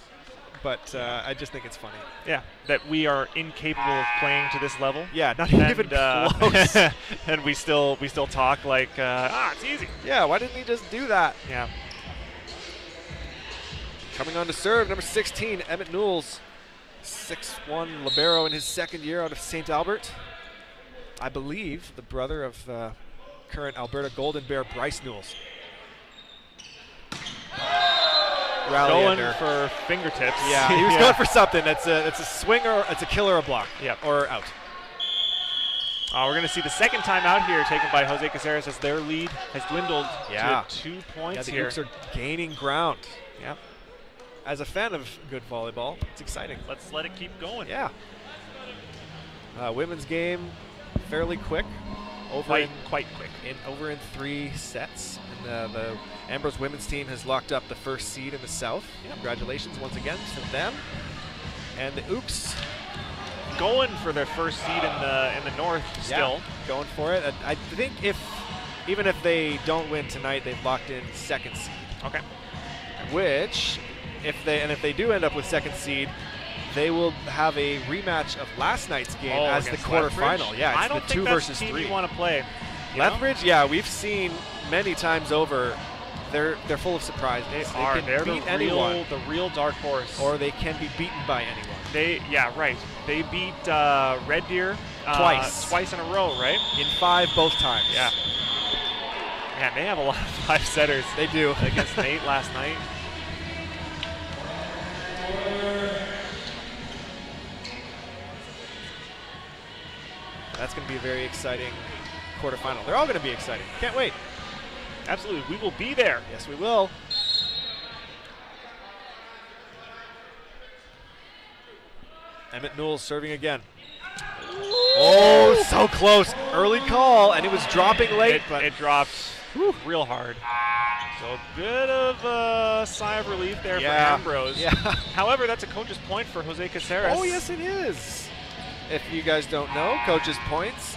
but I just think it's funny. Yeah, that we are incapable of playing to this level. Yeah, not even close. And we still talk like, it's easy. Yeah, why didn't he just do that? Yeah. Coming on to serve, number 16, Emmett Newells, 6'1" libero in his second year out of St. Albert. I believe the brother of current Alberta Golden Bear Bryce Newells. Going for fingertips. Yeah, he was going for something. It's a swing or it's a kill or a block. Yep. Or out. We're going to see the second time out here taken by Jose Caceres as their lead has dwindled to 2 points here. The Utes are gaining ground. Yeah. As a fan of good volleyball, it's exciting. Let's let it keep going. Yeah. Women's game, fairly quick. Quite quick. Over in 3 sets. And the Ambrose women's team has locked up the first seed in the South. Yeah. Congratulations once again to them. And the Ooks going for their first seed in the North still. Going for it. I think even if they don't win tonight, they've locked in second seed. Okay. Which, if they do end up with second seed, they will have a rematch of last night's game as the quarterfinal. Yeah, it's I don't the think 2 that's versus the team 3. you want to play. Lethbridge, yeah, we've seen many times over. They're full of surprises. They're beat anyone, the real dark horse, or they can be beaten by anyone. They beat Red Deer twice in a row, right? In 5 both times. Yeah. Man, they have a lot of 5 setters. They do against NAIT last night. That's going to be a very exciting quarterfinal. They're all going to be exciting. Can't wait. Absolutely. We will be there. Yes, we will. Emmett Newells serving again. Oh, so close. Early call, and it was dropping late. It dropped. real hard. So a bit of a sigh of relief there for Ambrose. Yeah. However, that's a coach's point for Jose Caceres. Oh, yes, it is. If you guys don't know, coach's points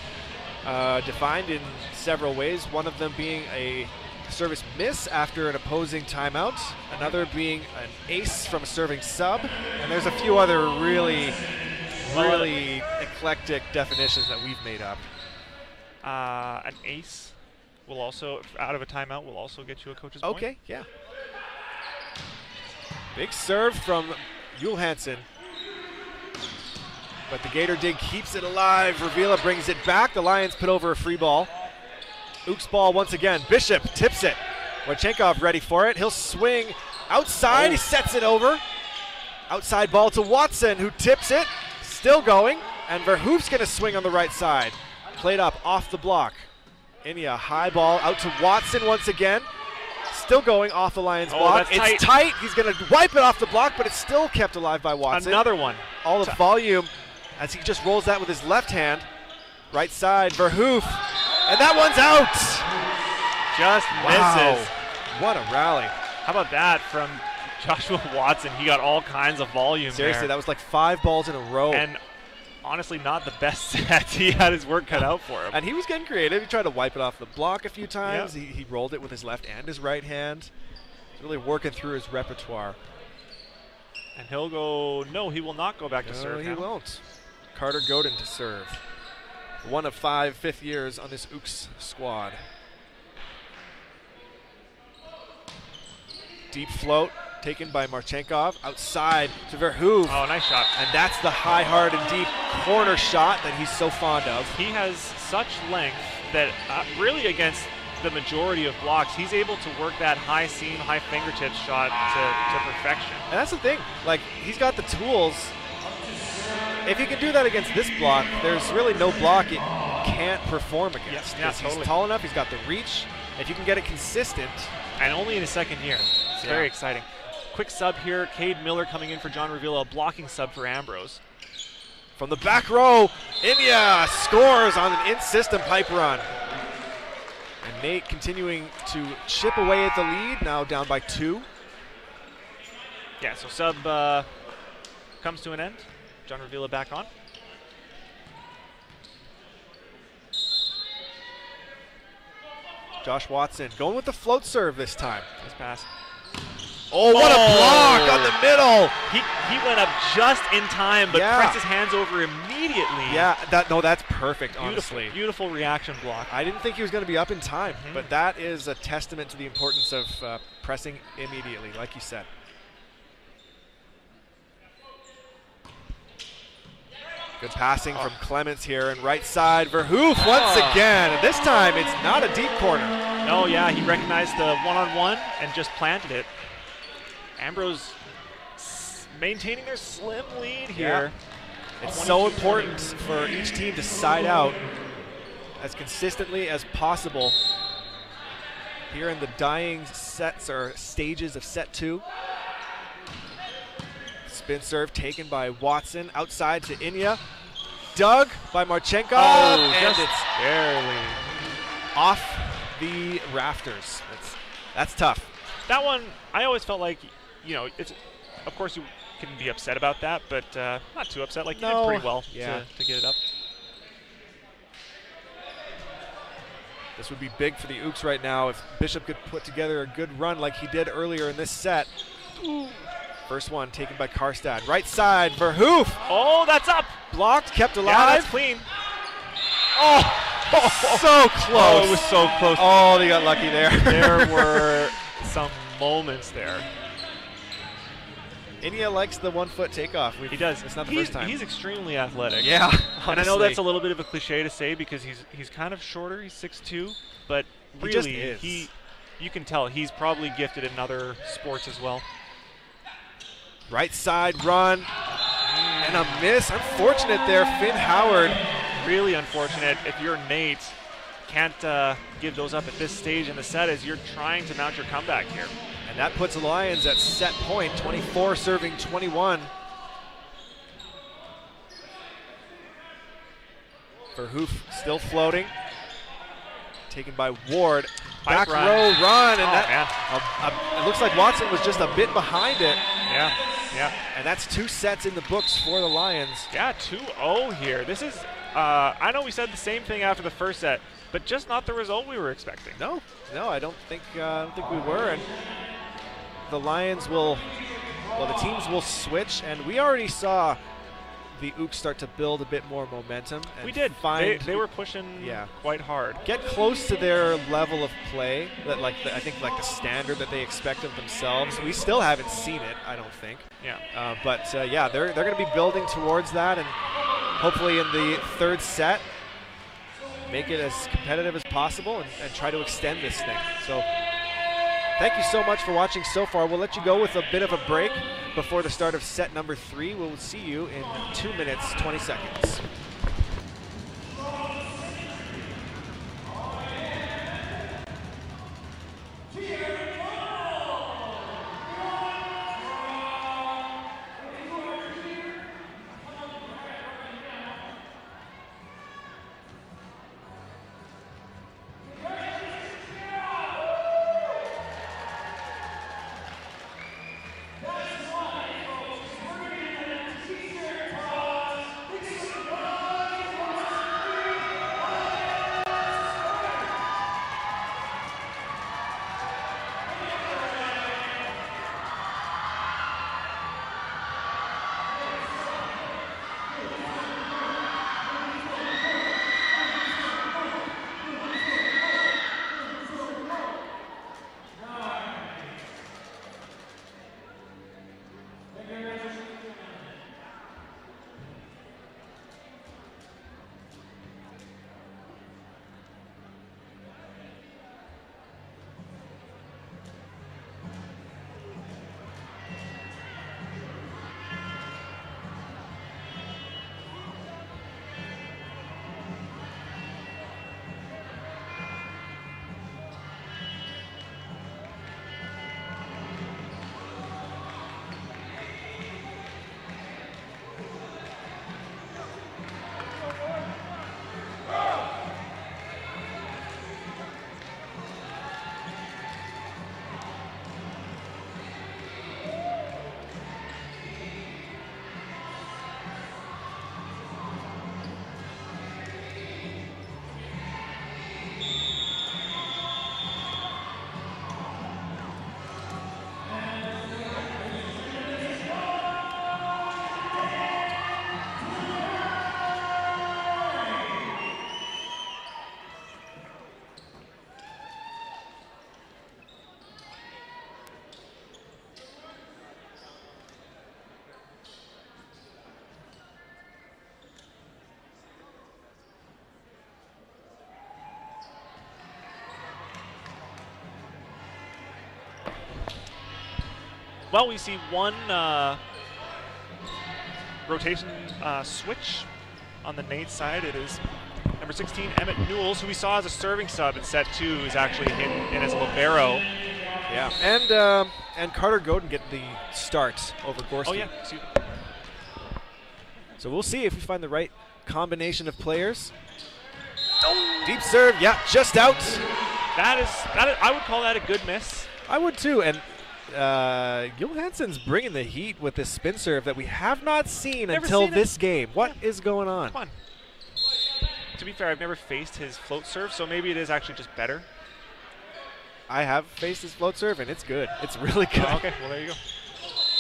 defined in several ways, one of them being a service miss after an opposing timeout, another being an ace from a serving sub, and there's a few other really eclectic definitions that we've made up. An ace will also, out of a timeout, will also get you a coach's point. Okay, yeah. Big serve from Johansson. But the Gator Dig keeps it alive. Ravila brings it back. The Lions put over a free ball. Ooks ball once again. Bishop tips it. Marchenkov ready for it. He'll swing outside. Oh. He sets it over. Outside ball to Watson, who tips it. Still going. And Verhoef's going to swing on the right side. Played up off the block. Inya, high ball out to Watson once again. Still going off the Lions block. It's tight. He's going to wipe it off the block, but it's still kept alive by Watson. Another one. All the volume as he just rolls that with his left hand. Right side, Verhoef. And that one's out. Just misses. What a rally. How about that from Joshua Watson? He got all kinds of volume. Seriously, there. that was like 5 balls in a row. And honestly, not the best set. He had his work cut out for him. And he was getting creative. He tried to wipe it off the block a few times. Yep. He rolled it with his left and his right hand. He's really working through his repertoire. And he'll go, no, he will not go back to serve. No, he won't. Carter Godin to serve. One of 5 fifth years on this Ooks squad. Deep float taken by Marchenkov. Outside to Verhoef. Oh, nice shot. And that's the high, hard, and deep corner shot that he's so fond of. He has such length that really against the majority of blocks, he's able to work that high seam, high fingertips shot to perfection. And that's the thing. Like, he's got the tools. If he can do that against this block, there's really no block it can't perform against. Yeah, totally. He's tall enough, he's got the reach. If you can get it consistent. And only in his second year. It's very exciting. Quick sub here, Cade Miller coming in for John Ravila, a blocking sub for Ambrose. From the back row, Inya scores on an in-system pipe run. And NAIT continuing to chip away at the lead, now down by 2. Yeah, so sub comes to an end. John Ravila back on. Josh Watson going with the float serve this time. Nice pass. Oh, what a block on the middle. He went up just in time, but pressed his hands over immediately. Yeah, that's perfect, honestly. Beautiful reaction block. I didn't think he was going to be up in time, but that is a testament to the importance of pressing immediately, like you said. Good passing from Clements here, and right side, Verhoef once again. And this time, it's not a deep corner. No, yeah, he recognized the one-on-one and just planted it. Ambrose maintaining their slim lead here. Yeah. It's so important for each team to side out as consistently as possible here in the dying sets or stages of set 2. Spin serve taken by Watson, outside to Inya. Dug by Marchenkov, and it's barely off the rafters. That's tough. That one, I always felt like, you know, it's, of course you can be upset about that, but not too upset. Like, you did pretty well to get it up. This would be big for the Ooks right now if Bishop could put together a good run like he did earlier in this set. Ooh. First one taken by Karstad. Right side, Verhoef. Oh, that's up. Blocked, kept alive. Yeah, that's clean. Oh, so close. Oh, it was so close. Oh, they got lucky there. There were some moments there. Inya likes the 1-foot takeoff. He does. It's not the first time. He's extremely athletic. Yeah, honestly. And I know that's a little bit of a cliche to say because he's kind of shorter. He's 6'2", but really, you can tell he's probably gifted in other sports as well. Right side run, and a miss. Unfortunate there, Finn Howard. Really unfortunate. If you're NAIT, can't give those up at this stage in the set as you're trying to mount your comeback here. And that puts the Lions at set point, 24 serving 21. Verhoef still floating. taken by Ward. Back Back row run, and man. it looks like Watson was just a bit behind it. Yeah, yeah. And that's 2 sets in the books for the Lions. Yeah, 2-0 here. This is, I know we said the same thing after the first set, but just not the result we were expecting. No, I don't think we were. And the Lions will, the teams will switch, and we already saw the Ooks start to build a bit more momentum. And we did. They were pushing quite hard. Get close to their level of play, that I think the standard that they expect of themselves. We still haven't seen it, I don't think. Yeah. But they're going to be building towards that, and hopefully in the 3rd set, make it as competitive as possible and try to extend this thing. So thank you so much for watching so far. We'll let you go with a bit of a break before the start of set number 3. We'll see you in 2 minutes, 20 seconds. Well, we see one rotation switch on the NAIT side. It is number 16, Emmett Newells, who we saw as a serving sub in set 2, is actually in as a libero. Yeah, and Carter Godin get the start over Gorski. Oh, yeah. So we'll see if we find the right combination of players. Oh, deep serve, yeah, just out. That is, I would call that a good miss. I would too, and Johansson's bringing the heat with this spin serve that we have not seen until this game. What is going on? Come on. To be fair, I've never faced his float serve, so maybe it is actually just better. I have faced his float serve, and it's good. It's really good. Oh, okay, well, there you go.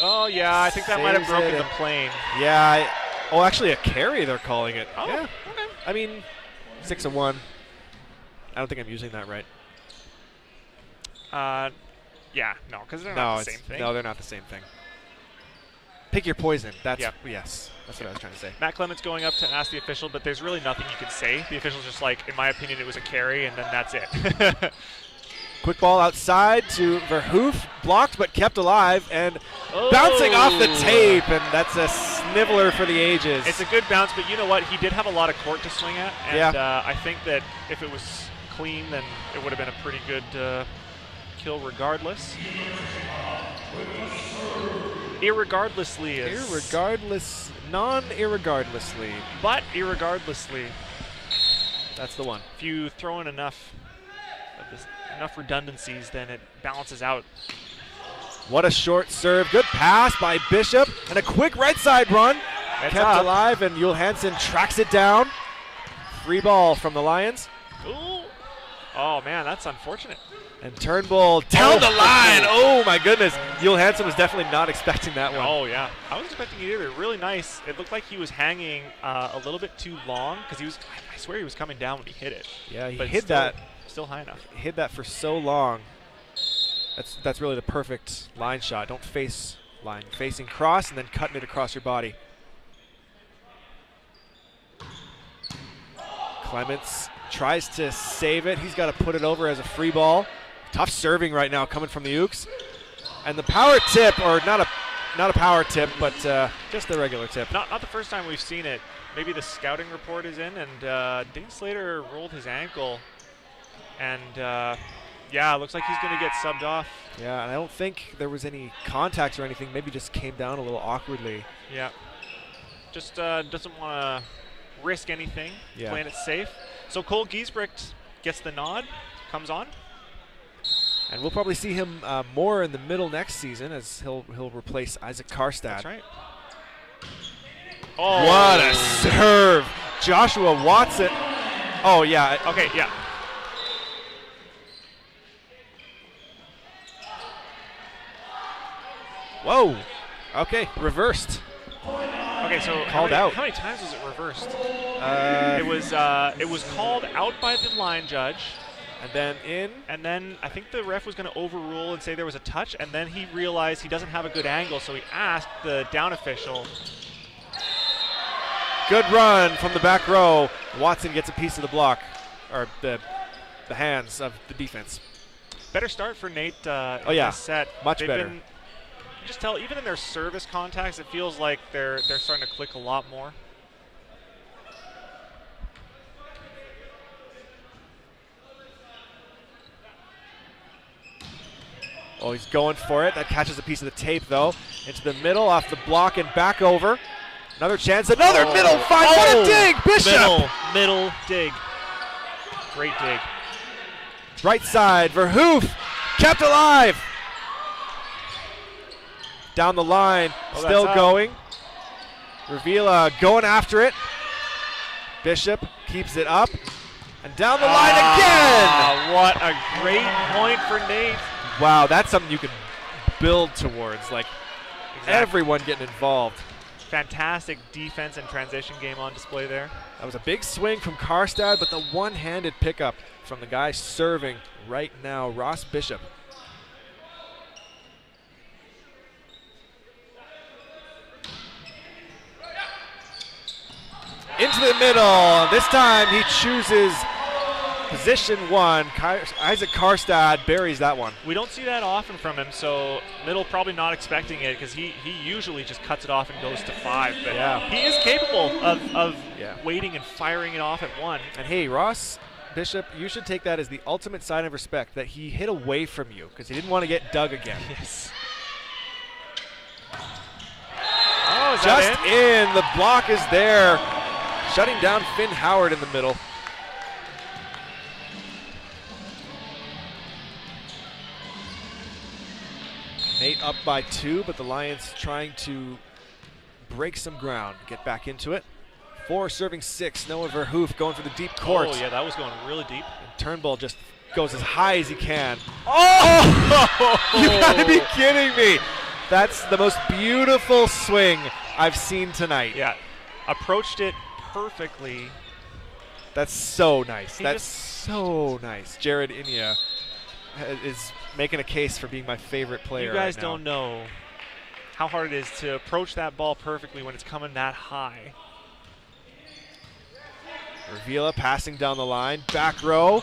Oh, yeah, I think that might have broken the plane. Yeah. Actually, a carry, they're calling it. Oh, yeah. Okay. I mean, 6-1. I don't think I'm using that right. Yeah, no, because they're not the same thing. No, they're not the same thing. Pick your poison. Yes, that's what I was trying to say. Matt Clements going up to ask the official, but there's really nothing you can say. The official's just like, in my opinion, it was a carry, and then that's it. Quick ball outside to Verhoof, blocked but kept alive, and bouncing off the tape, and that's a sniveler for the ages. It's a good bounce, but you know what? He did have a lot of court to swing at, and I think that if it was clean, then it would have been a pretty good kill regardless. Non-irregardlessly. But irregardlessly. That's the one. If you throw in enough enough redundancies, then it balances out. What a short serve. Good pass by Bishop, and a quick right side run. It's Kept up. alive, and Johansson tracks it down. Free ball from the Lions. Ooh. Oh, man, that's unfortunate. And Turnbull down the line. Oh, my goodness. Johansson was definitely not expecting that one. Oh, yeah. I wasn't expecting it either. Really nice. It looked like he was hanging a little bit too long because I swear he was coming down when he hit it. Yeah, he but hit that. Still high enough. Hit that for so long. That's really the perfect line shot. Don't face line. Facing cross and then cutting it across your body. Clements tries to save it. He's got to put it over as a free ball. Tough serving right now coming from the Ukes. And the power tip, or not a power tip, but just the regular tip. Not the first time we've seen it. Maybe the scouting report is in, and Dane Slater rolled his ankle. And yeah, it looks like he's going to get subbed off. Yeah, and I don't think there was any contact or anything. Maybe just came down a little awkwardly. Yeah. Just doesn't want to risk anything, playing it safe. So Cole Giesbrecht gets the nod, comes on. And we'll probably see him more in the middle next season as he'll replace Isaac Karstad. That's right. Oh. What a serve. Joshua Watson. Oh, yeah. Okay, yeah. Whoa. Okay, reversed. Okay, so called out. How many times was it reversed? It was called out by the line judge. And then in. And then I think the ref was going to overrule and say there was a touch, and then he realized he doesn't have a good angle, so he asked the down official. Good run from the back row. Watson gets a piece of the block, or the hands of the defense. Better start for NAIT oh, yeah. this set. Much better. You just tell, even in their service contacts, it feels like they're starting to click a lot more. Oh, he's going for it. That catches a piece of the tape, though. Into the middle, off the block, and back over. Another chance, another middle find. What a dig, Bishop! Middle dig. Great dig. Right side, Verhoof, kept alive. Down the line, still going. Revila going after it. Bishop keeps it up. And down the line again! What a great point for NAIT. Wow, that's something you can build towards. Like, everyone getting involved. Fantastic defense and transition game on display there. That was a big swing from Karstad, but the one-handed pickup from the guy serving right now, Ross Bishop. Into the middle. This time he chooses position one. Isaac Karstad buries that one. We don't see that often from him, so middle probably not expecting it because he usually just cuts it off and goes to 5. But he is capable of waiting and firing it off at 1. And hey, Ross Bishop, you should take that as the ultimate sign of respect that he hit away from you because he didn't want to get dug again. Yes. Oh, is just that in? The block is there. Shutting down Finn Howard in the middle. NAIT up by 2, but the Lions trying to break some ground, get back into it. 4 serving 6. Noah Verhoof going for the deep court. Oh, yeah, that was going really deep. And Turnbull just goes as high as he can. Oh! You gotta be kidding me. That's the most beautiful swing I've seen tonight. Yeah, approached it perfectly. That's so nice. That's so nice. Jared Inya is making a case for being my favorite player. You guys right now. don't know how hard it is to approach that ball perfectly when it's coming that high. Revila passing down the line. Back row.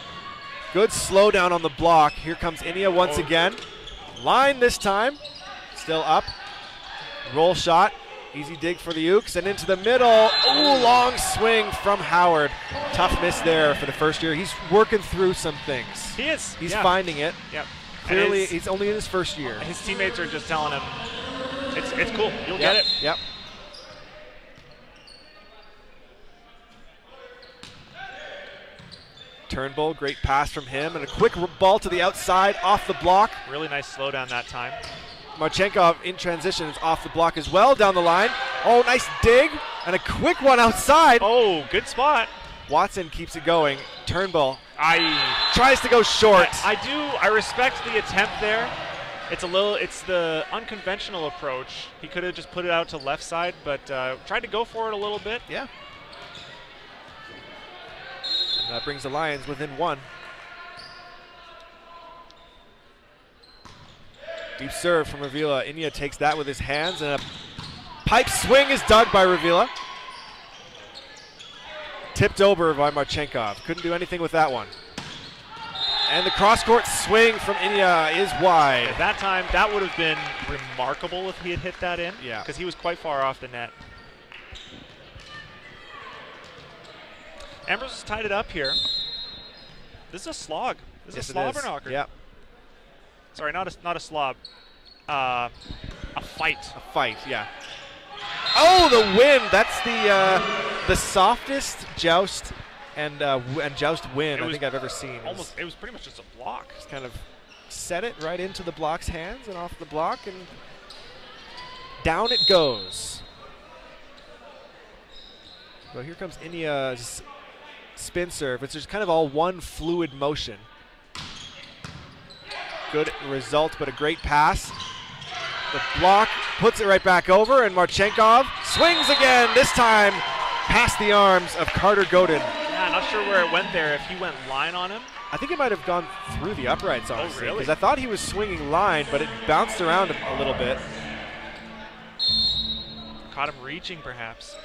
Good slowdown on the block. Here comes Inya once again. Line this time. Still up. Roll shot. Easy dig for the Ukes and into the middle. Ooh, long swing from Howard. Tough miss there for the first year. He's working through some things. He is. He's finding it. Yep. Clearly, he's only in his first year. His teammates are just telling him, it's cool. You'll get it. Yep. Turnbull, great pass from him, and a quick ball to the outside, off the block. Really nice slowdown that time. Marchenkov in transition is off the block as well, down the line. Oh, nice dig, and a quick one outside. Oh, good spot. Watson keeps it going. Turnbull tries to go short. I respect the attempt there. It's the unconventional approach. He could have just put it out to left side, but tried to go for it a little bit. Yeah. And that brings the Lions within 1. Deep serve from Ravila. Inya takes that with his hands, and a pipe swing is dug by Ravila. Tipped over by Marchenkov. Couldn't do anything with that one. And the cross-court swing from Inya is wide. At that time, that would have been remarkable if he had hit that in. Yeah. Because he was quite far off the net. Ambrose has tied it up here. This is a slog. This is a slobberknocker. Yeah. Sorry, not a slob. A fight. A fight, yeah. Oh, the win! That's the softest joust and joust win I think I've ever seen. It was pretty much just a block. Just kind of set it right into the block's hands and off the block, and down it goes. Well, here comes Inya's spin serve. It's just kind of all one fluid motion. Good result, but a great pass. The block puts it right back over, and Marchenkov swings again, this time past the arms of Carter Godin. Yeah, not sure where it went there, if he went line on him. I think it might have gone through the uprights, honestly. Oh, really? Because I thought he was swinging line, but it bounced around a little bit. Caught him reaching, perhaps.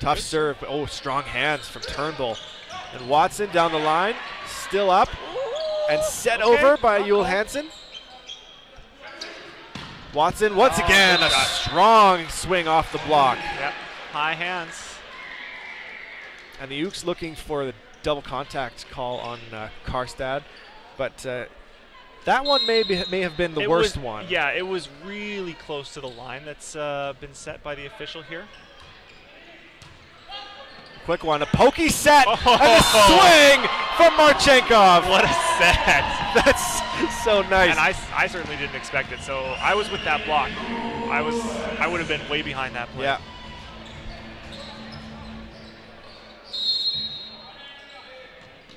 Tough serve, but oh, strong hands from Turnbull. And Watson down the line, still up, and set over by Yul Hansen. Watson, once again, a strong swing off the block. Yep, high hands. And the Ukes looking for the double contact call on Karstad, but that one may have been the worst one. Yeah, it was really close to the line that's been set by the official here. Quick one, a pokey set, and a swing from Marchenkov. What a set. That's so nice. And I certainly didn't expect it, so I was with that block. I would have been way behind that play. Yeah.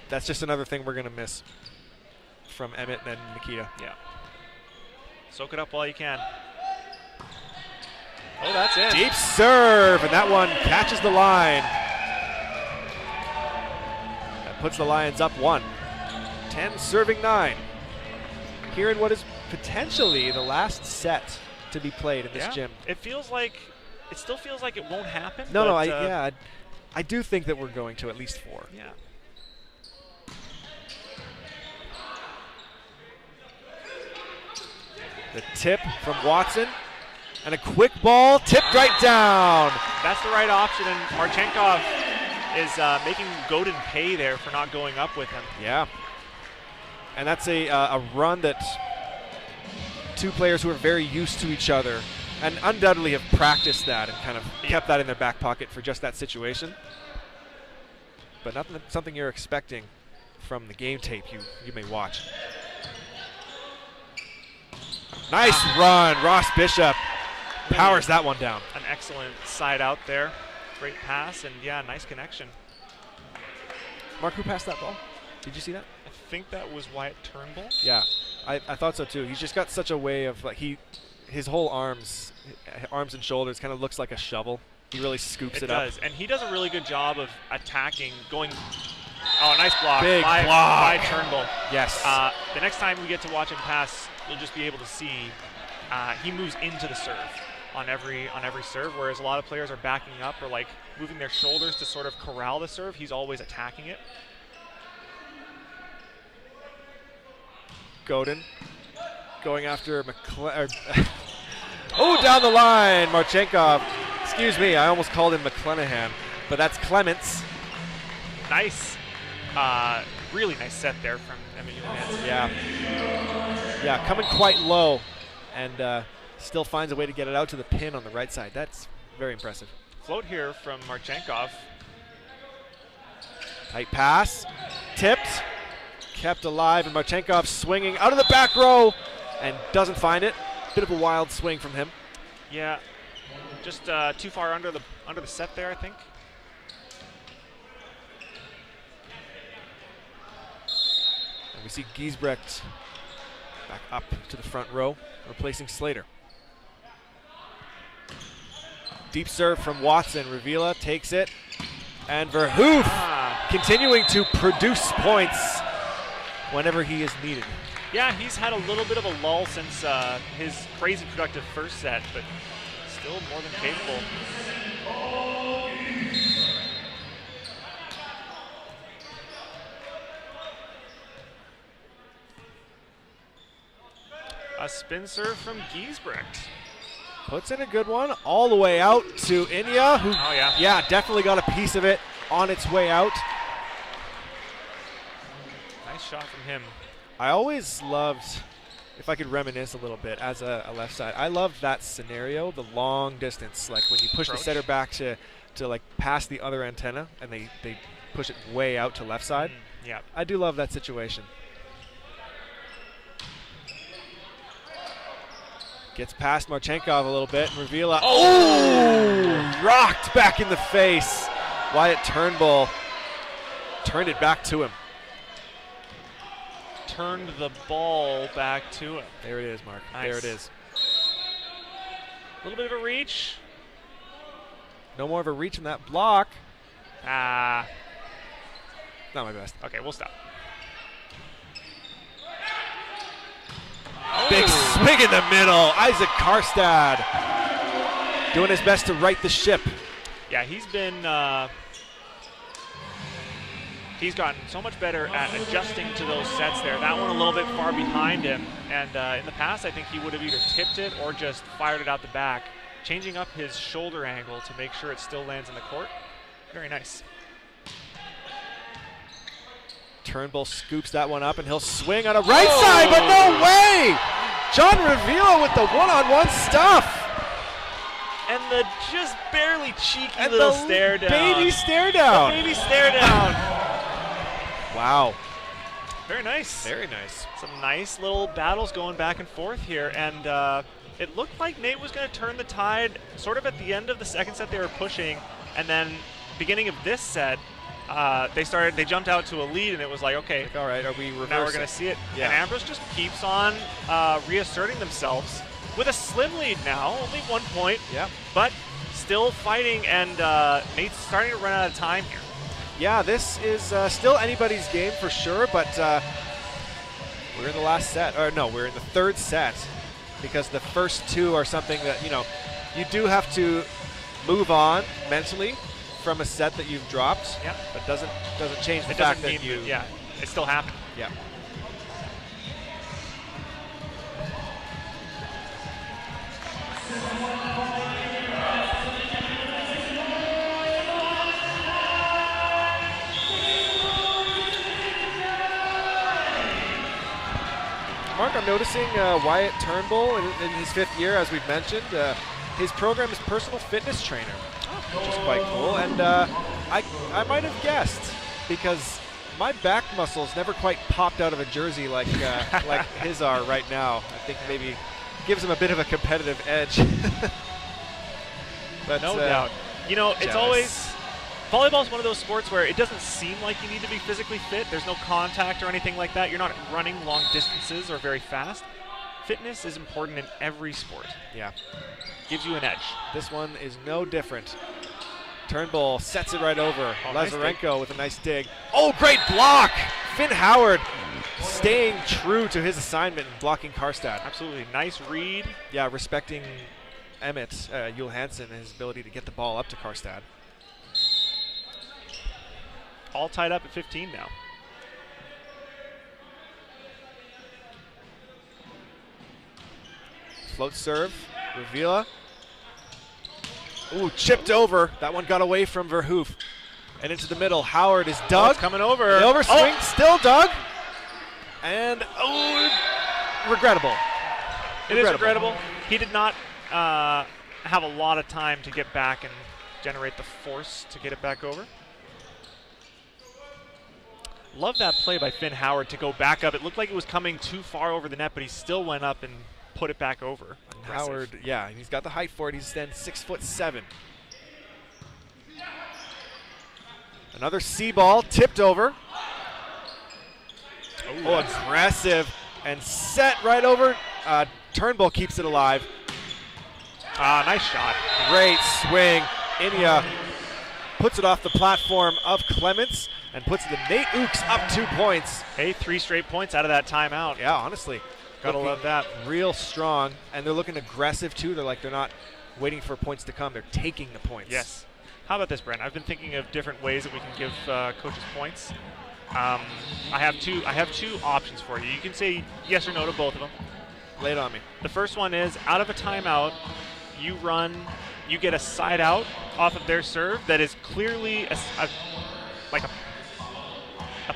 That's just another thing we're going to miss from Emmett and Nikita. Yeah. Soak it up while you can. Oh, that's it. Deep serve, and that one catches the line. Puts the Lions up 1. 10 serving 9. Here in what is potentially the last set to be played in this gym. It still feels like it won't happen. No, I do think that we're going to at least 4. Yeah. The tip from Watson, and a quick ball tipped right down. That's the right option, and Marchenkov is making Godin pay there for not going up with him. Yeah. And that's a run that two players who are very used to each other and undoubtedly have practiced that and kind of kept that in their back pocket for just that situation. But something you're expecting from the game tape you may watch. Nice run. Ross Bishop powers that one down. An excellent side out there. Great pass, and yeah, nice connection. Mark, who passed that ball? Did you see that? I think that was Wyatt Turnbull. Yeah, I thought so too. He's just got such a way of his whole arms and shoulders kind of looks like a shovel. He really scoops it up. It does, and he does a really good job of attacking, going. Oh, nice block. Big block by Turnbull. Yes. The next time we get to watch him pass, you'll just be able to see he moves into the serve on every serve, whereas a lot of players are backing up or like moving their shoulders to sort of corral the serve. He's always attacking it. Godin going after oh, down the line, Marchenkov. Excuse me, I almost called him McClenahan, but that's Clements. Nice. Really nice set there from Emmett Johansson. Yeah, coming quite low and still finds a way to get it out to the pin on the right side. That's very impressive. float here from Marchenkov. Tight pass, tipped, kept alive, and Marchenkov swinging out of the back row and doesn't find it. Bit of a wild swing from him. Yeah, just too far under the set there, I think. And we see Giesbrecht back up to the front row, replacing Slater. Deep serve from Watson. Revila takes it. And Verhoef continuing to produce points whenever he is needed. Yeah, he's had a little bit of a lull since his crazy productive first set, but still more than capable. A spin serve from Giesbrecht. Puts in a good one all the way out to Inya, who definitely got a piece of it on its way out. Nice shot from him. I always loved, if I could reminisce a little bit as a left side, I loved that scenario, the long distance, like when you push the setter back to like past the other antenna and they push it way out to left side. Yeah. I do love that situation. Gets past Marchenkov a little bit, and Revila, rocked back in the face. Wyatt Turnbull turned it back to him. Turned the ball back to him. There it is, Mark. Nice. There it is. A little bit of a reach. No more of a reach from that block. Not my best. Okay, we'll stop. Big swing in the middle. Isaac Karstad doing his best to right the ship. Yeah, he's gotten so much better at adjusting to those sets there. That one a little bit far behind him. And in the past, I think he would have either tipped it or just fired it out the back, changing up his shoulder angle to make sure it still lands in the court. Very nice. Turnbull scoops that one up, and he'll swing on a right side, but no way! John Revila with the one-on-one stuff. And the just barely cheeky little stare down. Baby stare down. The baby stare down. Wow. Very nice. Very nice. Some nice little battles going back and forth here. And it looked like NAIT was going to turn the tide sort of at the end of the second set. They were pushing. And then beginning of this set, they jumped out to a lead, and it was like, okay, all right, are we reversing? Now we're going to see it. Yeah. And Ambrose just keeps on reasserting themselves with a slim lead now, only 1 point. Yeah. But still fighting, and NAIT's starting to run out of time here. Yeah, this is still anybody's game for sure, but we're in the last set. Or no, we're in the third set, because the first two are something that, you do have to move on mentally from a set that you've dropped, but doesn't change the fact that you... Yeah, it still happened. Yeah. Mark, I'm noticing Wyatt Turnbull in his 5th year, as we've mentioned. His program is personal fitness trainer, which is quite cool. And I might have guessed, because my back muscles never quite popped out of a jersey like like his are right now. I think maybe gives him a bit of a competitive edge. But no doubt. It's always... Volleyball is one of those sports where it doesn't seem like you need to be physically fit. There's no contact or anything like that. You're not running long distances or very fast. Fitness is important in every sport. Yeah. Gives you an edge. This one is no different. Turnbull sets it right over. Lazarenko nice with a nice dig. Oh, great block! Finn Howard staying true to his assignment and blocking Karstad. Absolutely. Nice read. Yeah, respecting Emmett, Yul Hansen, and his ability to get the ball up to Karstad. All tied up at 15 now. Float serve, Revila. Ooh, chipped over. That one got away from Verhoef. And into the middle, Howard is dug. It's coming over. The overswing, still dug. And, regrettable. It is regrettable. He did not have a lot of time to get back and generate the force to get it back over. Love that play by Finn Howard to go back up. It looked like it was coming too far over the net, but he still went up and put it back over. Howard, yeah, he's got the height for it. He's then 6'7". Another C ball tipped over. Oh, aggressive and set right over. Turnbull keeps it alive. Nice shot. Great swing. Inya puts it off the platform of Clements and puts the NAIT Ooks up 2 points. Hey, 3 straight points out of that timeout. Yeah, honestly. Gotta love that. Real strong, and they're looking aggressive too. They're not waiting for points to come. They're taking the points. Yes. How about this, Brent? I've been thinking of different ways that we can give coaches points. I have two options for you. You can say yes or no to both of them. Lay it on me. The first one is out of a timeout, you get a side out off of their serve that is clearly a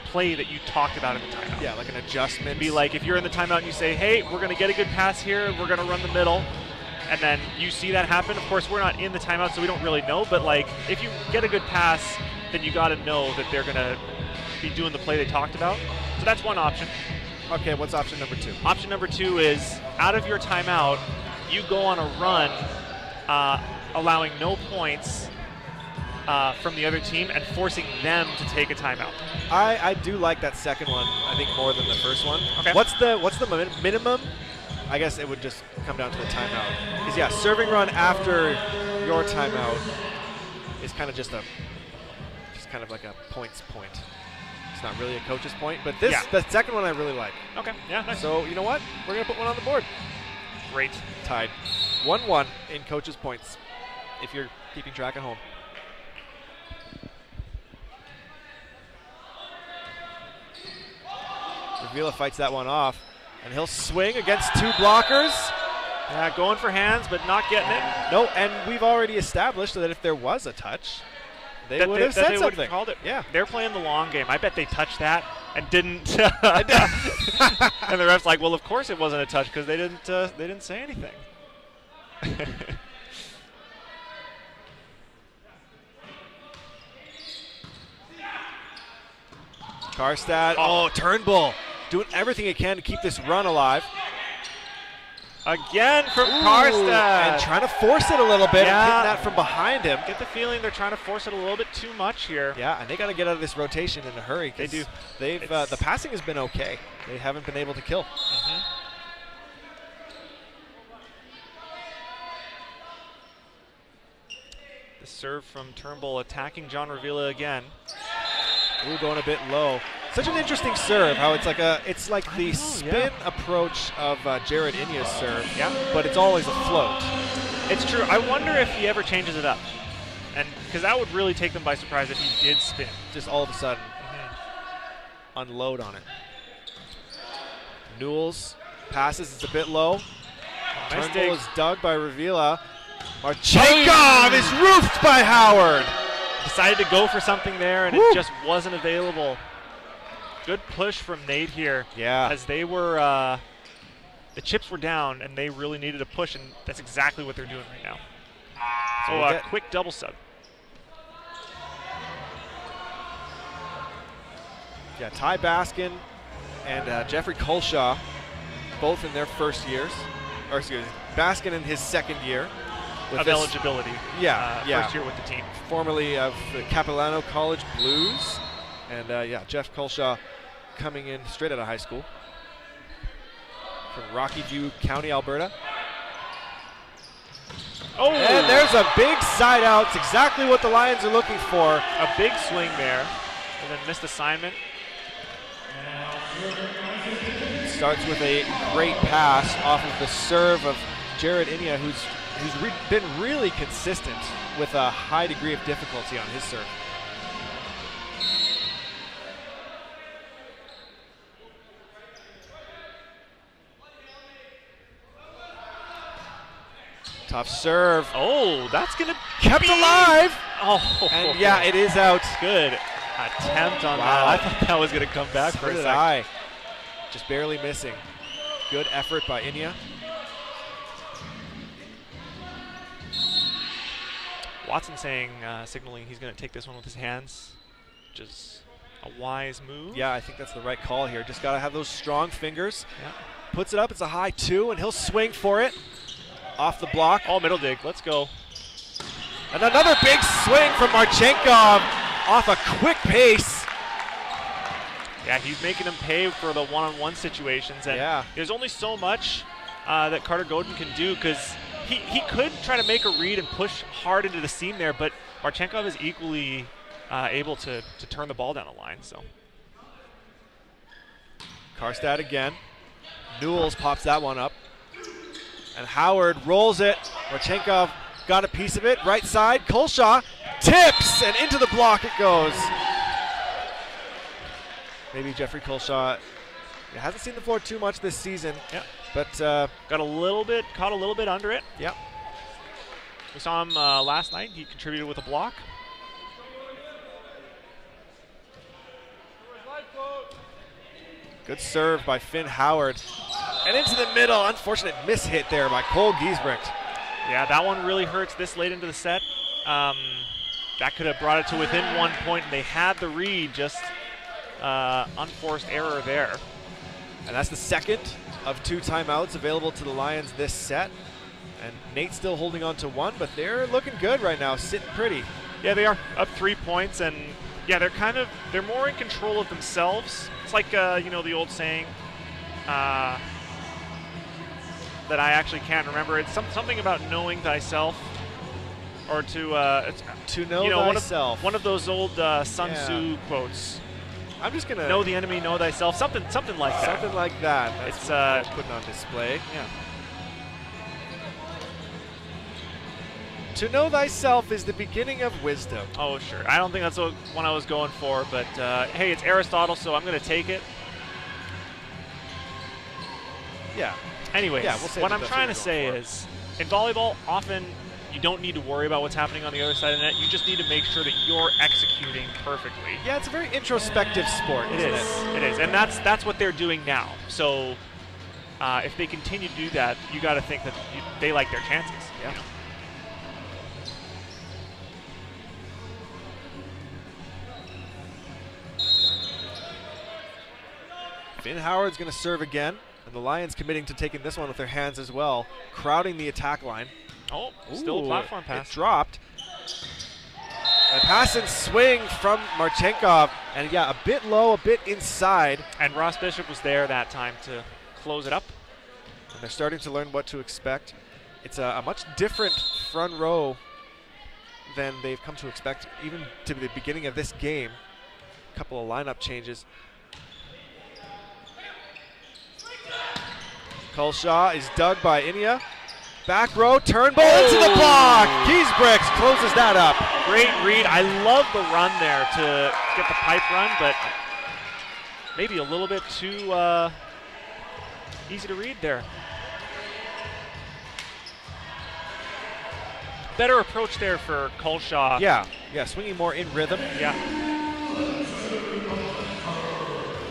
play that you talked about in the timeout. Yeah, like an adjustment. Be like if you're in the timeout and you say, hey, we're going to get a good pass here, we're going to run the middle, and then you see that happen. Of course, we're not in the timeout, so we don't really know, but like if you get a good pass, then you got to know that they're going to be doing the play they talked about. So that's one option. Okay, what's option number 2? Option number 2 is out of your timeout, you go on a run, allowing no points from the other team and forcing them to take a timeout. I do like that second one, I think, more than the first one. Okay. What's the minimum? I guess it would just come down to the timeout. Because, yeah, serving run after your timeout is kind of just kind of like a points point. It's not really a coach's point, but the second one I really like. Okay, yeah, nice. So, you know what? We're going to put one on the board. Great. Tied. 1-1 in coach's points, if you're keeping track at home. Avila fights that one off, and he'll swing against 2 blockers. Yeah, going for hands, but not getting it. No, and we've already established that if there was a touch, they would have said something. Called it. Yeah. They're playing the long game. I bet they touched that and didn't. And the ref's like, well, of course it wasn't a touch because they didn't say anything. Karstad, Turnbull, doing everything he can to keep this run alive. Again from Karstad. And trying to force it a little bit, and hitting that from behind him. Get the feeling they're trying to force it a little bit too much here. Yeah, and they got to get out of this rotation in a hurry. They do. The passing has been okay. They haven't been able to kill. The serve from Turnbull attacking John Ravila again. Ooh, going a bit low. Such an interesting serve. How it's like the spin approach of Jared Inya's serve. Yeah. But it's always a float. It's true. I wonder if he ever changes it up, and because that would really take them by surprise if he did spin. Just all of a sudden, unload on it. Newell's passes. It's a bit low. Nice Turnbull is dug by Ravila. Marchenkov is roofed by Howard. Decided to go for something there, and it just wasn't available. Good push from NAIT here. Yeah. As they were, the chips were down, and they really needed a push, and that's exactly what they're doing right now. So a quick double sub. Yeah, Ty Baskin and Jeffrey Colshaw, both in their first years. Or excuse me, Baskin in his second year. Of eligibility. First year with the team. Formerly of the Capilano College Blues. And Jeff Colshaw coming in straight out of high school from Rocky View County, Alberta. Oh! And there's a big side out. It's exactly what the Lions are looking for. A big swing there, and then missed assignment. Starts with a great pass off of the serve of Jared Inya, who's been really consistent with a high degree of difficulty on his serve. Tough serve. Oh, that's going to kept alive. Oh. And yeah, it is out. Good attempt on that. I thought that was going to come back for a second. Just barely missing. Good effort by Inya. Watson signaling he's going to take this one with his hands, which is a wise move. Yeah, I think that's the right call here. Just got to have those strong fingers. Yeah. Puts it up. It's a high 2, and he'll swing for it. Off the block. Oh, middle dig. Let's go. And another big swing from Marchenkov off a quick pace. Yeah, he's making him pay for the one-on-one situations. And there's only so much that Carter Godin can do, because he could try to make a read and push hard into the seam there, but Marchenkov is equally able to turn the ball down the line. So Karstad again. Newells pops that one up. And Howard rolls it. Marchenkov got a piece of it. Right side. Colshaw tips, and into the block it goes. Maybe Jeffrey Colshaw hasn't seen the floor too much this season. Yeah. But caught a little bit under it. Yep. We saw him last night. He contributed with a block. Good serve by Finn Howard. And into the middle. Unfortunate mishit there by Cole Giesbrecht. Yeah, that one really hurts this late into the set. That could have brought it to within 1 point, and they had the read, just unforced error there. And that's the second of 2 timeouts available to the Lions this set. And NAIT still holding on to 1, but they're looking good right now, sitting pretty. Yeah, they are up 3 points, and yeah, they're more in control of themselves. It's like the old saying that I actually can't remember. It's something about knowing thyself, or to know thyself. One of those old Sun Tzu quotes. I'm just gonna know the enemy, know thyself. Something like that. Something like that. That's it's putting on display. Yeah. To know thyself is the beginning of wisdom. Oh, sure. I don't think that's the one I was going for, but hey, it's Aristotle, so I'm going to take it. Yeah. Anyways, yeah, we'll what I'm trying to say is, in volleyball, often you don't need to worry about what's happening on the other side of the net. You just need to make sure that you're executing perfectly. Yeah, it's a very introspective sport. It is, and that's what they're doing now. So if they continue to do that, you got to think that they like their chances. Yeah. You know? Finn Howard's going to serve again, and the Lions committing to taking this one with their hands as well, crowding the attack line. Oh, still a platform pass. It dropped. A pass and swing from Marchenkov, and yeah, a bit low, a bit inside. And Ross Bishop was there that time to close it up. And they're starting to learn what to expect. It's a much different front row than they've come to expect, even to the beginning of this game. A couple of lineup changes. Colshaw is dug by Inia. Back row, Turnbull into the block. Giesbrecht closes that up. Great read. I love the run there to get the pipe run, but maybe a little bit too easy to read there. Better approach there for Colshaw. Yeah, swinging more in rhythm. Yeah.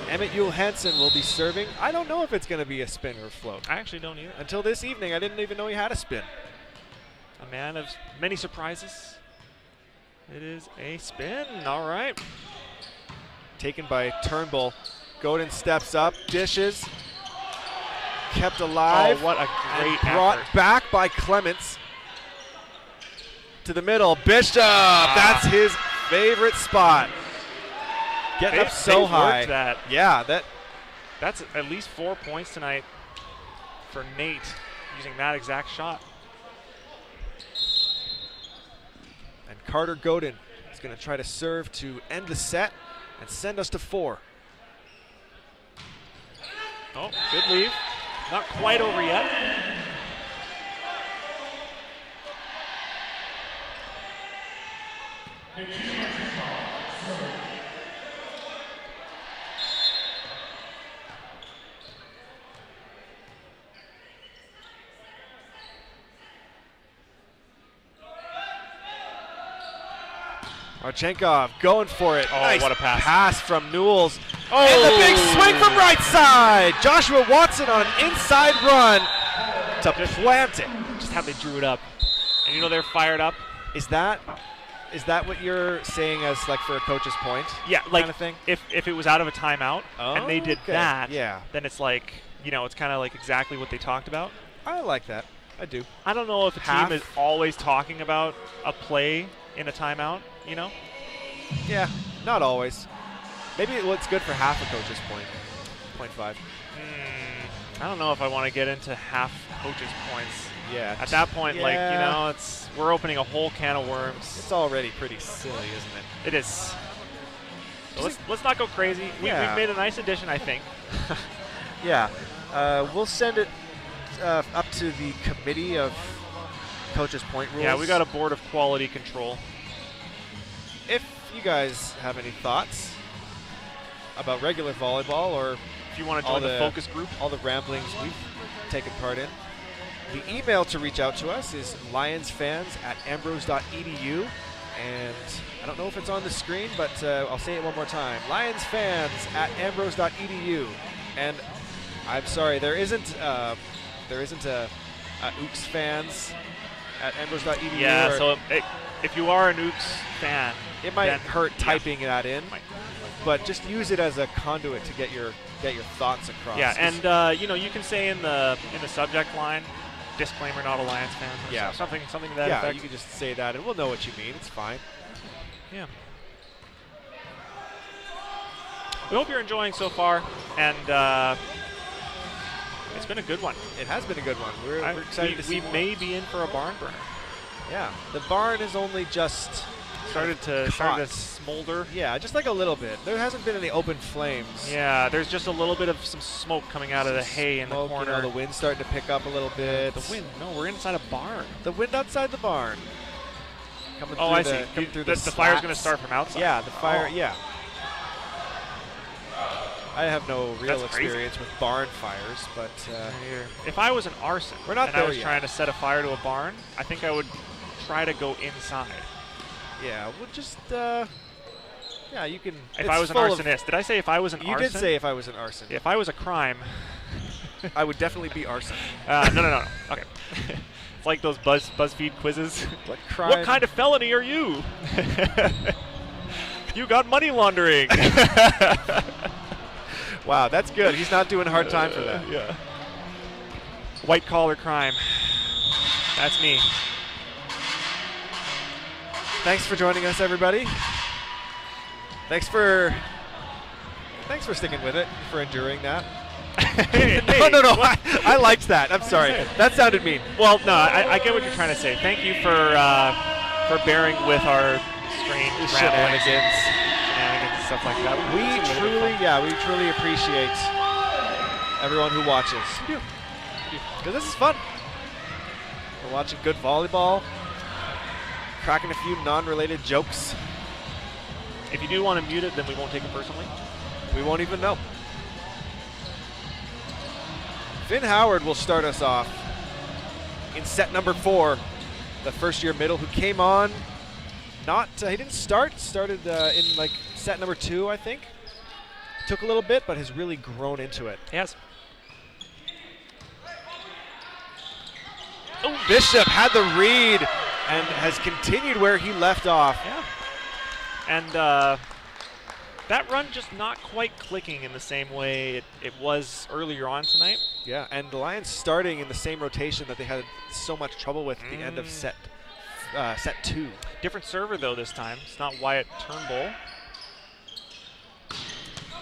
Emmett Yule-Hansen will be serving. I don't know if it's going to be a spin or a float. I actually don't either. Until this evening, I didn't even know he had a spin. A man of many surprises. It is a spin. All right. Taken by Turnbull. Godin steps up, dishes. Kept alive. Oh, what a great brought effort. Back by Clements. To the middle. Bishop. That's his favorite spot. Getting up so high. That. Yeah, that's at least 4 points tonight for NAIT using that exact shot. And Carter Godin is going to try to serve to end the set and send us to 4. Oh, good leave. Not quite over yet. Marchenkov going for it. Oh, nice what a pass. Pass from Newells. Oh. And the big swing from right side. Joshua Watson on an inside run to plant it. Just how they drew it up. And they're fired up. Is that what you're saying as like for a coach's point? Yeah, like kind of thing. If it was out of a timeout and they did that, yeah, then it's like, you know, it's kind of like exactly what they talked about. I like that. I do. I don't know if a team is always talking about a play in a timeout, you know? Yeah, not always. Maybe it's good for half a coach's point. 0.5. I don't know if I want to get into half coaches' points. Yeah. At that point, yeah. like, you know, we're opening a whole can of worms. It's already pretty silly, isn't it? It is. So let's not go crazy. We've made a nice addition, I think. Yeah. We'll send it up to the committee of coaches' point rules. Yeah, we got a board of quality control. If you guys have any thoughts about regular volleyball, or if you want to join the focus group, all the ramblings we've taken part in, the email to reach out to us is lionsfans@ambrose.edu. And I don't know if it's on the screen, but I'll say it one more time. lionsfans@ambrose.edu. And I'm sorry, there isn't a Ooks fans at ambrose.edu. Yeah, so if you are an Ooks fan, it might hurt typing that in, but just use it as a conduit to get your thoughts across. Yeah, and you know, you can say in the subject line, disclaimer, not a Lions fan. Yeah, something to that effect. Yeah, you can just say that, and we'll know what you mean. It's fine. Yeah. We hope you're enjoying so far, and it's been a good one. It has been a good one. We're excited to see. We may be in for a barn burner. Yeah, the barn is only just started to smolder. Yeah, just like a little bit. There hasn't been any open flames. Yeah, there's just a little bit of some smoke coming out of the hay in the corner. You know, the wind's starting to pick up a little bit. The wind? No, we're inside a barn. The wind outside the barn. Coming oh, I see. The fire's going to start from outside. Yeah, the fire. Oh. Yeah. I have no real experience with barn fires, but if I was an arson and I was trying to set a fire to a barn, I think I would try to go inside. Yeah, we'll just yeah, you can. If I was an arsonist, did I say if I was an arson? You did say if I was an arson. If I was a crime, I would definitely be arson. No. Okay. It's like those BuzzFeed quizzes. What crime? What kind of felony are you? You got money laundering. Wow, that's good. He's not doing a hard time for that. Yeah. White collar crime. That's me. Thanks for joining us, everybody. Thanks for sticking with it, for enduring that. No. I liked that. I'm sorry. That sounded mean. Well, no, I get what you're trying to say. Thank you for bearing with our strange shenanigans and stuff like that. We truly appreciate everyone who watches. Because this is fun. We're watching good volleyball, cracking a few non-related jokes. If you do want to mute it, then we won't take it personally. We won't even know. Finn Howard will start us off in set number 4. The first-year middle who came on. He didn't started in like set number 2, I think. Took a little bit, but has really grown into it. Yes. Oh, Bishop had the read and has continued where he left off. Yeah. And that run just not quite clicking in the same way it was earlier on tonight. Yeah, and the Lions starting in the same rotation that they had so much trouble with at the end of set 2. Different server, though, this time. It's not Wyatt Turnbull.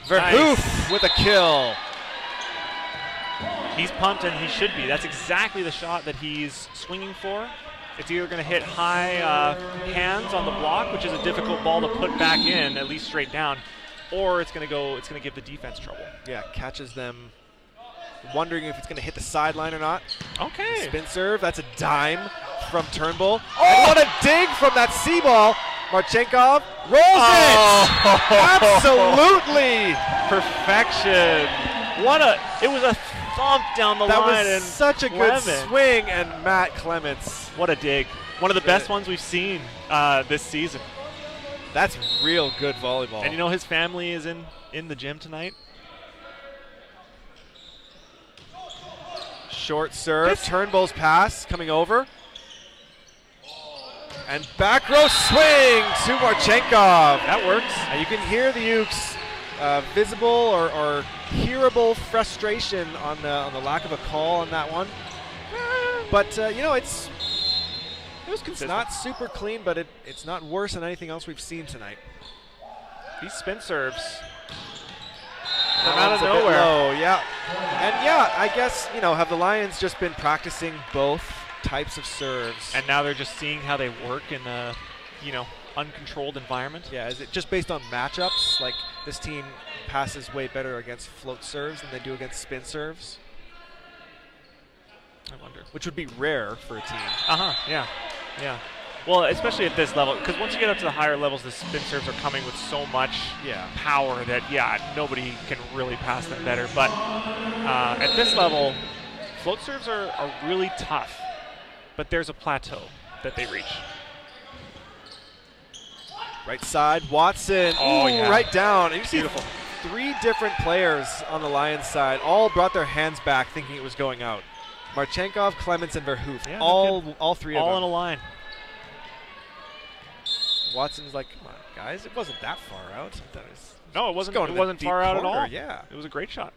Verhoof with a kill. He's pumped, and he should be. That's exactly the shot that he's swinging for. It's either going to hit high hands on the block, which is a difficult ball to put back in, at least straight down, or it's going to give the defense trouble. Yeah, catches them wondering if it's going to hit the sideline or not. Okay. Spin serve. That's a dime from Turnbull. Oh! And what a dig from that C ball. Marchenkov rolls it. Absolutely. Perfection. It was a thump down the line. That was such a good swing, and Matt Clements. What a dig. One of the best ones we've seen this season. That's real good volleyball. And you know his family is in the gym tonight. Short serve. Turnbull's pass coming over. And back row swing to Marchenkov. That works. And you can hear the Ukes visible or hearable frustration on the lack of a call on that one. But you know, it's not super clean, but it's not worse than anything else we've seen tonight. These spin serves. That out of one's a bit nowhere. low, yeah. And yeah, I guess, you know, have the Lions just been practicing both types of serves? And now they're just seeing how they work in a, you know, uncontrolled environment. Yeah, is it just based on matchups? Like this team passes way better against float serves than they do against spin serves? I wonder. Which would be rare for a team. Yeah. Yeah. Well, especially at this level, because once you get up to the higher levels, the spin serves are coming with so much power that, nobody can really pass them better. But at this level, float serves are really tough, but there's a plateau that they reach. Right side, Watson. Oh, yeah. Right down. And you see Beautiful. 3 different players on the Lions side all brought their hands back thinking it was going out. Marchenkov, Clements, and Verhoef. Yeah, all 3 of them. All in a line. Watson's like, come on, guys, it wasn't that far out. No, it wasn't. Going It to the wasn't deep far out at corner, all. Yeah. It was a great shot.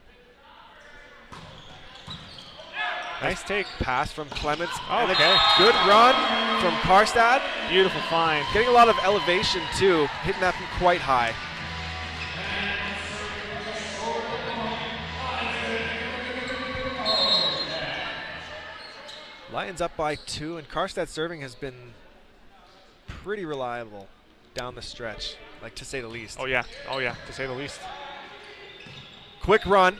Nice take. Pass from Clements. Oh, and a okay. Good run from Karstad. Beautiful find. Getting a lot of elevation, too. Hitting that from quite high. Lions up by 2, and Karstad's serving has been pretty reliable down the stretch, like to say the least. Oh yeah, to say the least. Quick run.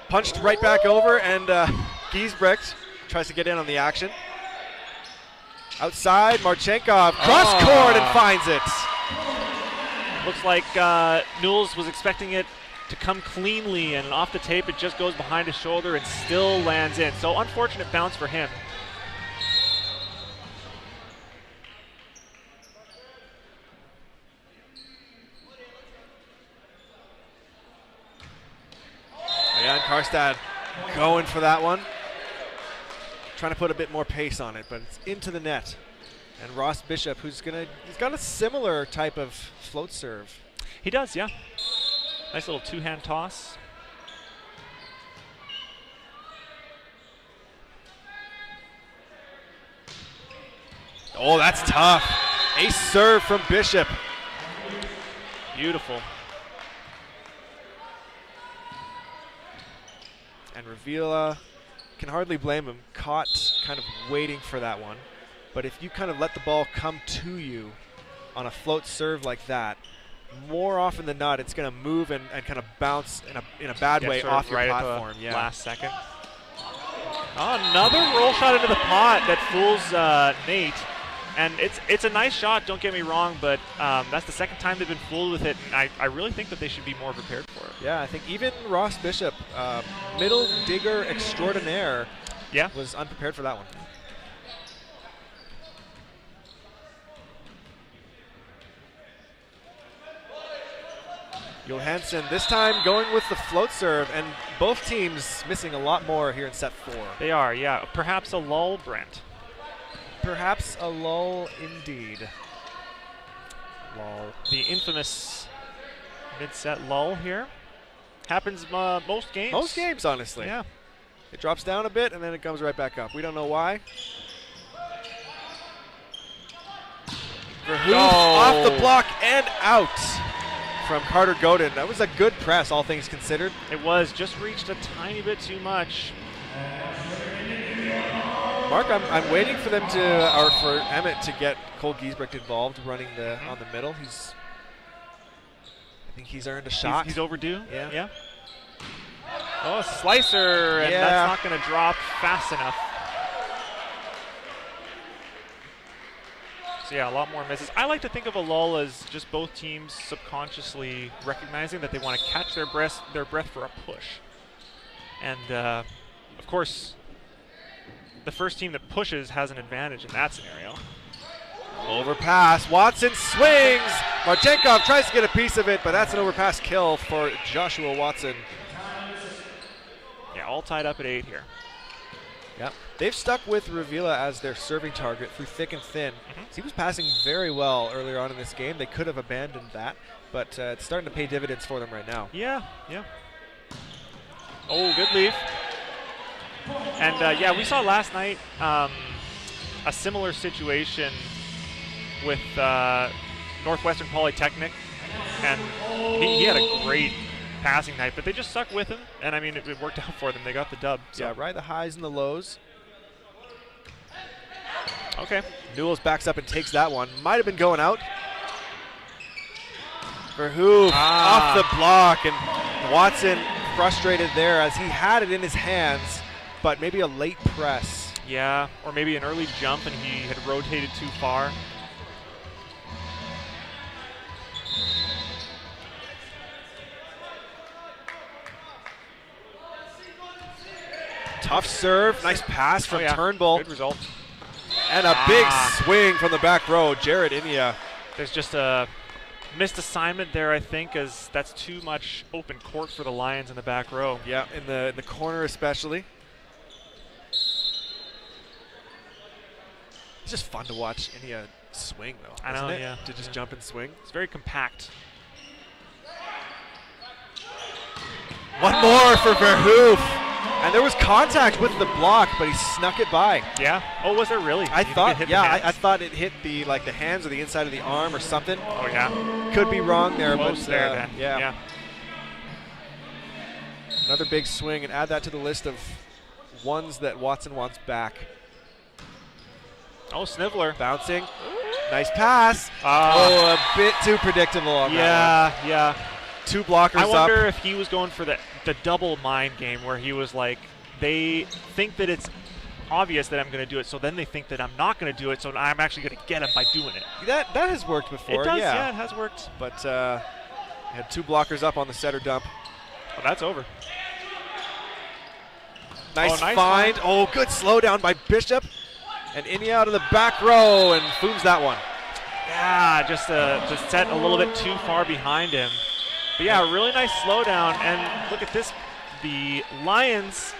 Punched right back over, and Giesbrecht tries to get in on the action. Outside, Marchenkov, cross court and finds it. Looks like Newells was expecting it to come cleanly, and off the tape it just goes behind his shoulder and still lands in. So unfortunate bounce for him. Yeah, and Karstad going for that one. Trying to put a bit more pace on it, but it's into the net. And Ross Bishop, he's got a similar type of float serve. He does, yeah. Nice little two-hand toss. Oh, that's tough. Ace serve from Bishop. Beautiful. And Ravila, can hardly blame him, caught kind of waiting for that one. But if you kind of let the ball come to you on a float serve like that, more often than not, it's going to move and kind of bounce in a bad way off your platform. Yeah. Last second. Oh, another roll shot into the pot that fools NAIT. And it's a nice shot, don't get me wrong, but that's the second time they've been fooled with it, and I really think that they should be more prepared for it. Yeah, I think even Ross Bishop, middle digger extraordinaire, was unprepared for that one. Johansson this time going with the float serve, and both teams missing a lot more here in set 4. They are, yeah. Perhaps a lull, Brent. Perhaps a lull indeed. Lull. The infamous mid-set lull here. Happens most games. Most games, honestly. Yeah. It drops down a bit, and then it comes right back up. We don't know why. Verhoef off the block and out from Carter Godin. That was a good press, all things considered. It was. Just reached a tiny bit too much. Mark, I'm waiting for them to, or for Emmett to get Cole Giesbrecht involved running on the middle. I think he's earned a shot. He's overdue. Yeah. Oh, a slicer, and that's not going to drop fast enough. So yeah, a lot more misses. I like to think of a lull as just both teams subconsciously recognizing that they want to catch their breath for a push. And of course, the first team that pushes has an advantage in that scenario. Overpass. Watson swings. Marchenkov tries to get a piece of it, but that's an overpass kill for Joshua Watson. Yeah, all tied up at 8 here. Yeah, they've stuck with Ravila as their serving target through thick and thin. So he was passing very well earlier on in this game. They could have abandoned that, but it's starting to pay dividends for them right now. Yeah, yeah. Oh, good leave. And yeah, we saw last night a similar situation with Northwestern Polytechnic, and he had a great passing night, but they just stuck with him, and I mean, it worked out for them. They got the dub. So. Yeah, ride the highs and the lows. Okay. Newells backs up and takes that one. Might have been going out. Verhoeven off the block, and Watson frustrated there as he had it in his hands, but maybe a late press. Yeah, or maybe an early jump and he had rotated too far. Tough serve, nice pass from Turnbull. Good result. And a big swing from the back row, Jared Inia. There's just a missed assignment there, I think, as that's too much open court for the Lions in the back row. Yeah, in the corner especially. It's just fun to watch Inia swing, though. I know, isn't it? yeah. To just jump and swing. It's very compact. One more for Verhoeven. And there was contact with the block, but he snuck it by. Yeah. Oh, was there really? I thought, I thought it hit the hands or the inside of the arm or something. Oh yeah. Could be wrong there, close but there then. Yeah. Another big swing, and add that to the list of ones that Watson wants back. Oh, Snivler bouncing. Nice pass. Oh, a bit too predictable on that one. Yeah. Two blockers up. I wonder if he was going for the double mind game where he was like, they think that it's obvious that I'm going to do it, so then they think that I'm not going to do it, so I'm actually going to get him by doing it. That has worked before. It does, yeah, it has worked. But had two blockers up on the setter dump. Oh, that's over. Nice find. Oh, good slowdown by Bishop. And Inia out of the back row and fooms that one. Yeah, just set a little bit too far behind him. But yeah, really nice slowdown. And look at this. The Lions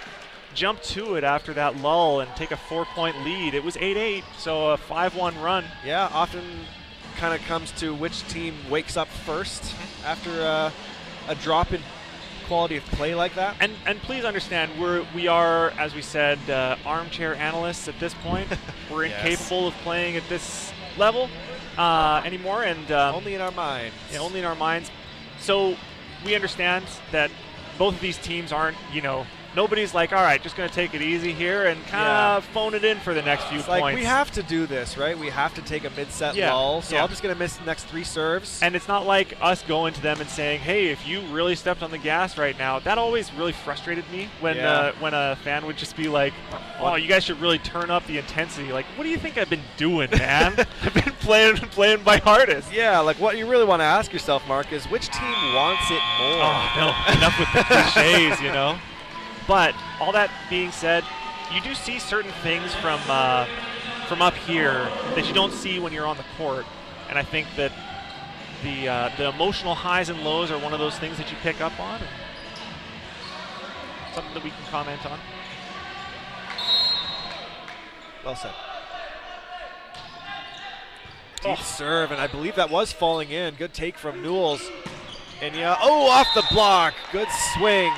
jump to it after that lull and take a 4-point lead. It was 8-8, so a 5-1 run. Yeah, often kind of comes to which team wakes up first after a drop in quality of play like that. And please understand, we are, as we said, armchair analysts at this point. We're incapable of playing at this level anymore, and only in our minds. Yeah, only in our minds. So we understand that both of these teams aren't, nobody's like, all right, just going to take it easy here and kind of phone it in for the next few points. Like, we have to do this, right? We have to take a mid-set lull, so I'm just going to miss the next 3 serves. And it's not like us going to them and saying, hey, if you really stepped on the gas right now. That always really frustrated me when a fan would just be like, oh, you guys should really turn up the intensity. Like, what do you think I've been doing, man? I've been playing my hardest. Yeah, like what you really want to ask yourself, Mark, is which team wants it more? Oh, no, enough with the cliches, But all that being said, you do see certain things from up here that you don't see when you're on the court, and I think that the emotional highs and lows are one of those things that you pick up on. And something that we can comment on. Well said. Deep serve, and I believe that was falling in. Good take from Newells. And off the block. Good swing.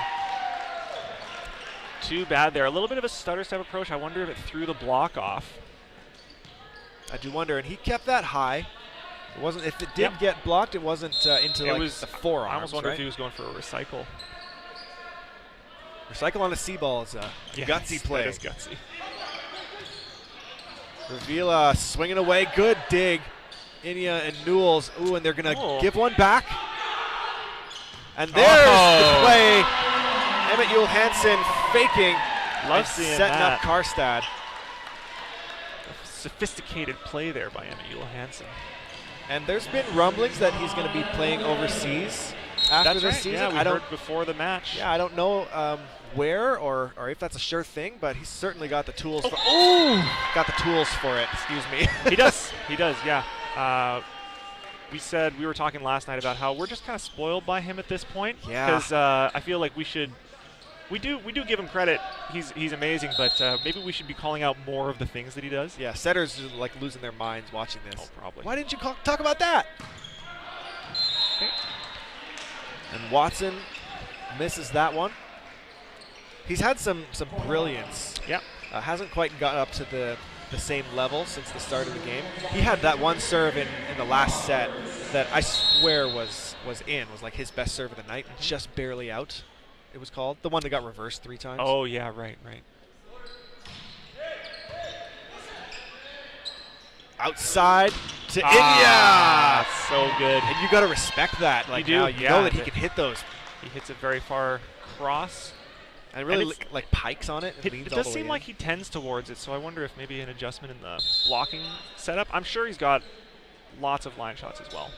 Too bad there. A little bit of a stutter step approach. I wonder if it threw the block off. I do wonder, and he kept that high. It wasn't. If it did get blocked, it wasn't into the forearms. I almost wonder if he was going for a recycle. Recycle on a C-ball is a gutsy play. That is gutsy. Ravila swinging away. Good dig. Inia and Newells. Ooh, and they're going to give one back. And there's the play. Emmett Yule-Hansen faking. Love seeing setting that. up Karstad. A sophisticated play there by Emmett Yule-Hansen. And there's been rumblings that he's going to be playing overseas after this season. Yeah, we heard before the match. Yeah, I don't know where or if that's a sure thing, but he's certainly got the tools. Got the tools for it. Excuse me. He does. He does. Yeah. We were talking last night about how we're just kind of spoiled by him at this point. Yeah. Because I feel like we should we do give him credit. He's amazing, but maybe we should be calling out more of the things that he does. Yeah, setters are like losing their minds watching this. Oh, probably. Why didn't you talk about that? Okay. And Watson misses that one. He's had some brilliance. Yeah. Hasn't quite got up to the same level since the start of the game. He had that one serve in the last set that I swear was like his best serve of the night, just barely out, it was called. The one that got reversed 3 times. Oh, yeah, right. Outside to India. That's so good. And you got to respect that. Like, you do, now you know that he can hit those. He hits it very far cross. And really like pikes on it. And It does seem like he tends towards it, so I wonder if maybe an adjustment in the blocking setup. I'm sure he's got lots of line shots as well.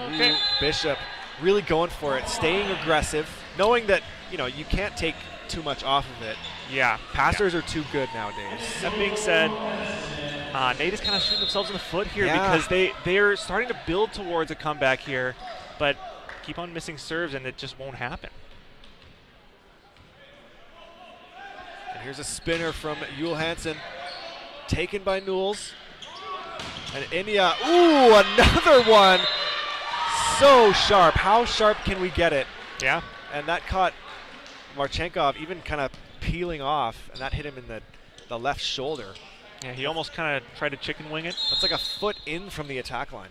Okay. Ooh, Bishop really going for it, staying aggressive, knowing that, you can't take too much off of it. Yeah. Passers are too good nowadays. That being said, NAIT is kind of shooting themselves in the foot here because they're starting to build towards a comeback here, but keep on missing serves and it just won't happen. And here's a spinner from Yul Hansen, taken by Newells. And India, ooh, another one. So sharp. How sharp can we get it? Yeah. And that caught Marchenkov even kind of peeling off, and that hit him in the left shoulder. Yeah, he almost kind of tried to chicken wing it. That's like a foot in from the attack line.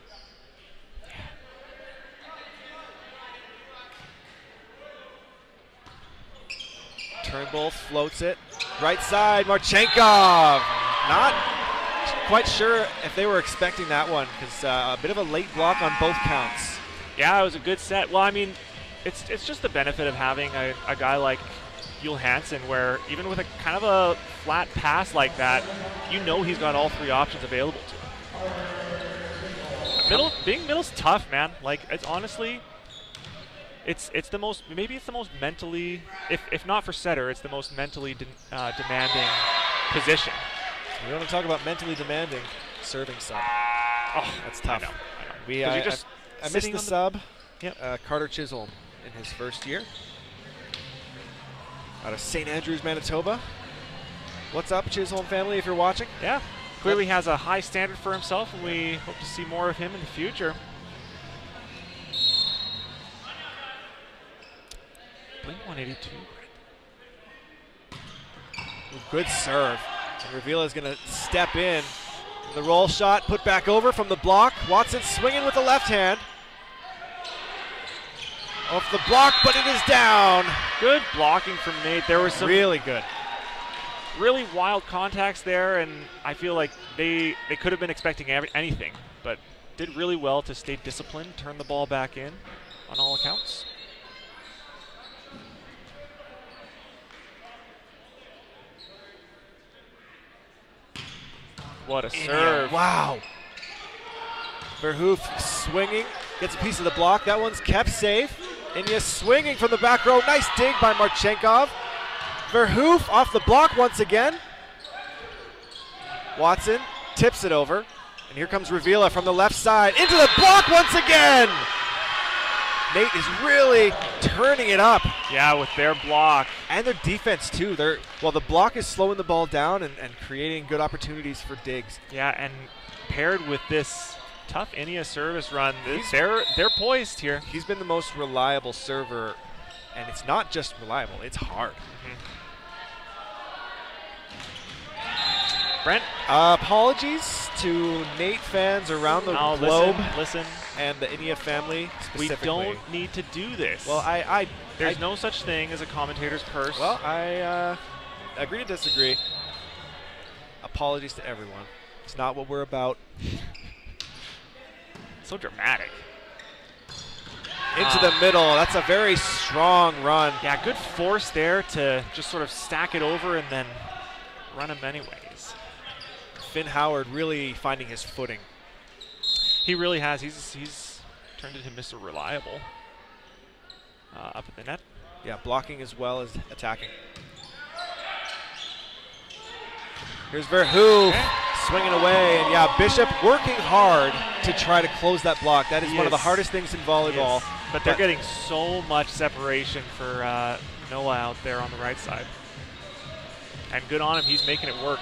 Turnbull floats it. Right side, Marchenkov. Not quite sure if they were expecting that one, because a bit of a late block on both counts. Yeah, it was a good set. Well, I mean, it's just the benefit of having a guy like Yul Hansen, where even with a kind of a flat pass like that, he's got all 3 options available to him. Middle's tough, man. Like, it's honestly, it's the most mentally, if not for setter, it's the most mentally demanding position. We want to talk about mentally demanding serving sub. Oh, that's tough. I know. I missed the sub. Yep. Carter Chisholm in his first year. Out of St. Andrews, Manitoba. What's up, Chisholm family, if you're watching? Yeah. Clearly has a high standard for himself, and we hope to see more of him in the future. Blink 182. Good serve. And Revila's going to step in. The roll shot put back over from the block. Watson swinging with the left hand. Off the block, but it is down. Good blocking from NAIT. There was some really good, really wild contacts there, and I feel like they could have been expecting anything, but did really well to stay disciplined, turn the ball back in on all accounts. What a serve. Wow. Verhoof swinging, gets a piece of the block. That one's kept safe. India swinging from the back row. Nice dig by Marchenkov. Verhoof off the block once again. Watson tips it over. And here comes Revila from the left side. Into the block once again. NAIT is really turning it up. Yeah, with their block. And their defense, too. The block is slowing the ball down and creating good opportunities for digs. Yeah, and paired with this tough India service run, they're poised here. He's been the most reliable server, and it's not just reliable, it's hard. Brent? Apologies to NAIT fans around the globe. Listen. And the India family specifically. We don't need to do this. Well, there's no such thing as a commentator's curse. Well, I agree to disagree. Apologies to everyone. It's not what we're about. So dramatic. Into the middle. That's a very strong run. Yeah, good force there to just sort of stack it over and then run him anyways. Finn Howard really finding his footing. He really has. He's turned into Mr. Reliable up at the net. Yeah, blocking as well as attacking. Here's Verhoof swinging away, and yeah, Yeah, Bishop working hard to try to close that block. That is one of the Yes. hardest things in volleyball. Yes. But they're getting so much separation for Noah out there on the right side. And good on him, he's making it work.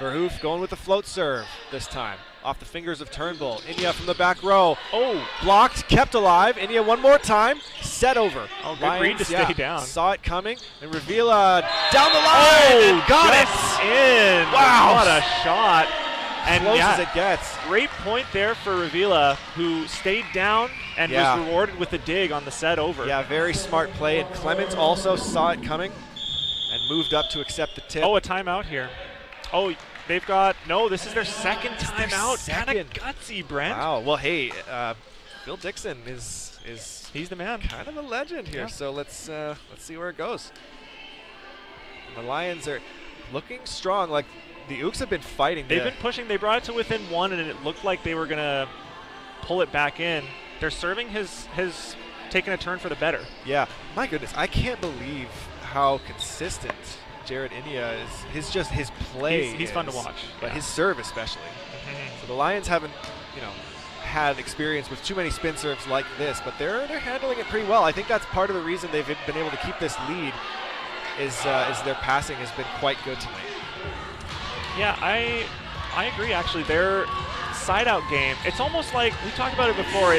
Verhoef going with the float serve this time. Off the fingers of Turnbull. Inya from the back row. Oh, blocked, kept alive. Inya one more time. Set over. Oh, good read to stay down. Saw it coming. And Ravila down the line. And got it. In. Wow. What a shot. And Close as it gets. Great point there for Ravila, who stayed down and was rewarded with a dig on the set over. Yeah, very smart play. And Clements also saw it coming and moved up to accept the tip. Oh, a timeout here. Oh, they've got, no, this is their second timeout. Kind of gutsy, Brent. Wow, well, hey, Bill Dixon is he's the man. Kind of a legend here, so let's see where it goes. And the Lions are looking strong. Like, the Ooks have been fighting. They've been pushing. They brought it to within one, and it looked like they were going to pull it back in. Their serving has taken a turn for the better. Yeah, my goodness, I can't believe how consistent Jared Inya is. His play. He's fun to watch, but his serve especially. So the Lions haven't, had experience with too many spin serves like this, but they're handling it pretty well. I think that's part of the reason they've been able to keep this lead. Is their passing has been quite good tonight. Yeah, I agree. Actually, their side-out game. It's almost like we talked about it before.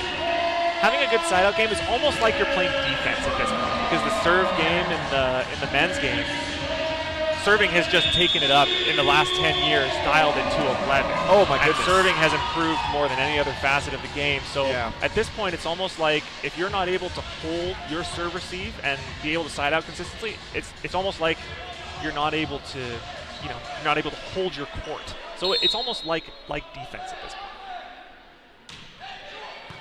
Having a good side-out game is almost like you're playing defense at this point, because the serve game in the men's game, serving has just taken it up in the last 10 years, dialed it to 11. Oh my goodness. And serving has improved more than any other facet of the game. So at this point, it's almost like if you're not able to hold your serve receive and be able to side out consistently, it's almost like you're not able to, you're not able to hold your court. So it's almost like defense at this point.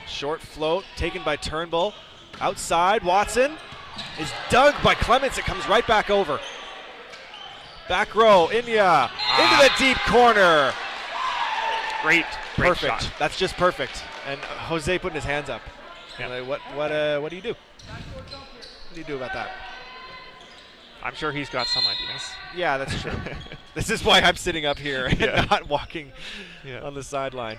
Short float taken by Turnbull. Outside, Watson is dug by Clements. It comes right back over. Back row, Inya into the deep corner. Great Perfect. Shot. That's just perfect. And Jose putting his hands up. Yeah. Like, what do you do? What do you do about that? I'm sure he's got some ideas. Yeah, that's true. This is why I'm sitting up here and not walking on the sideline.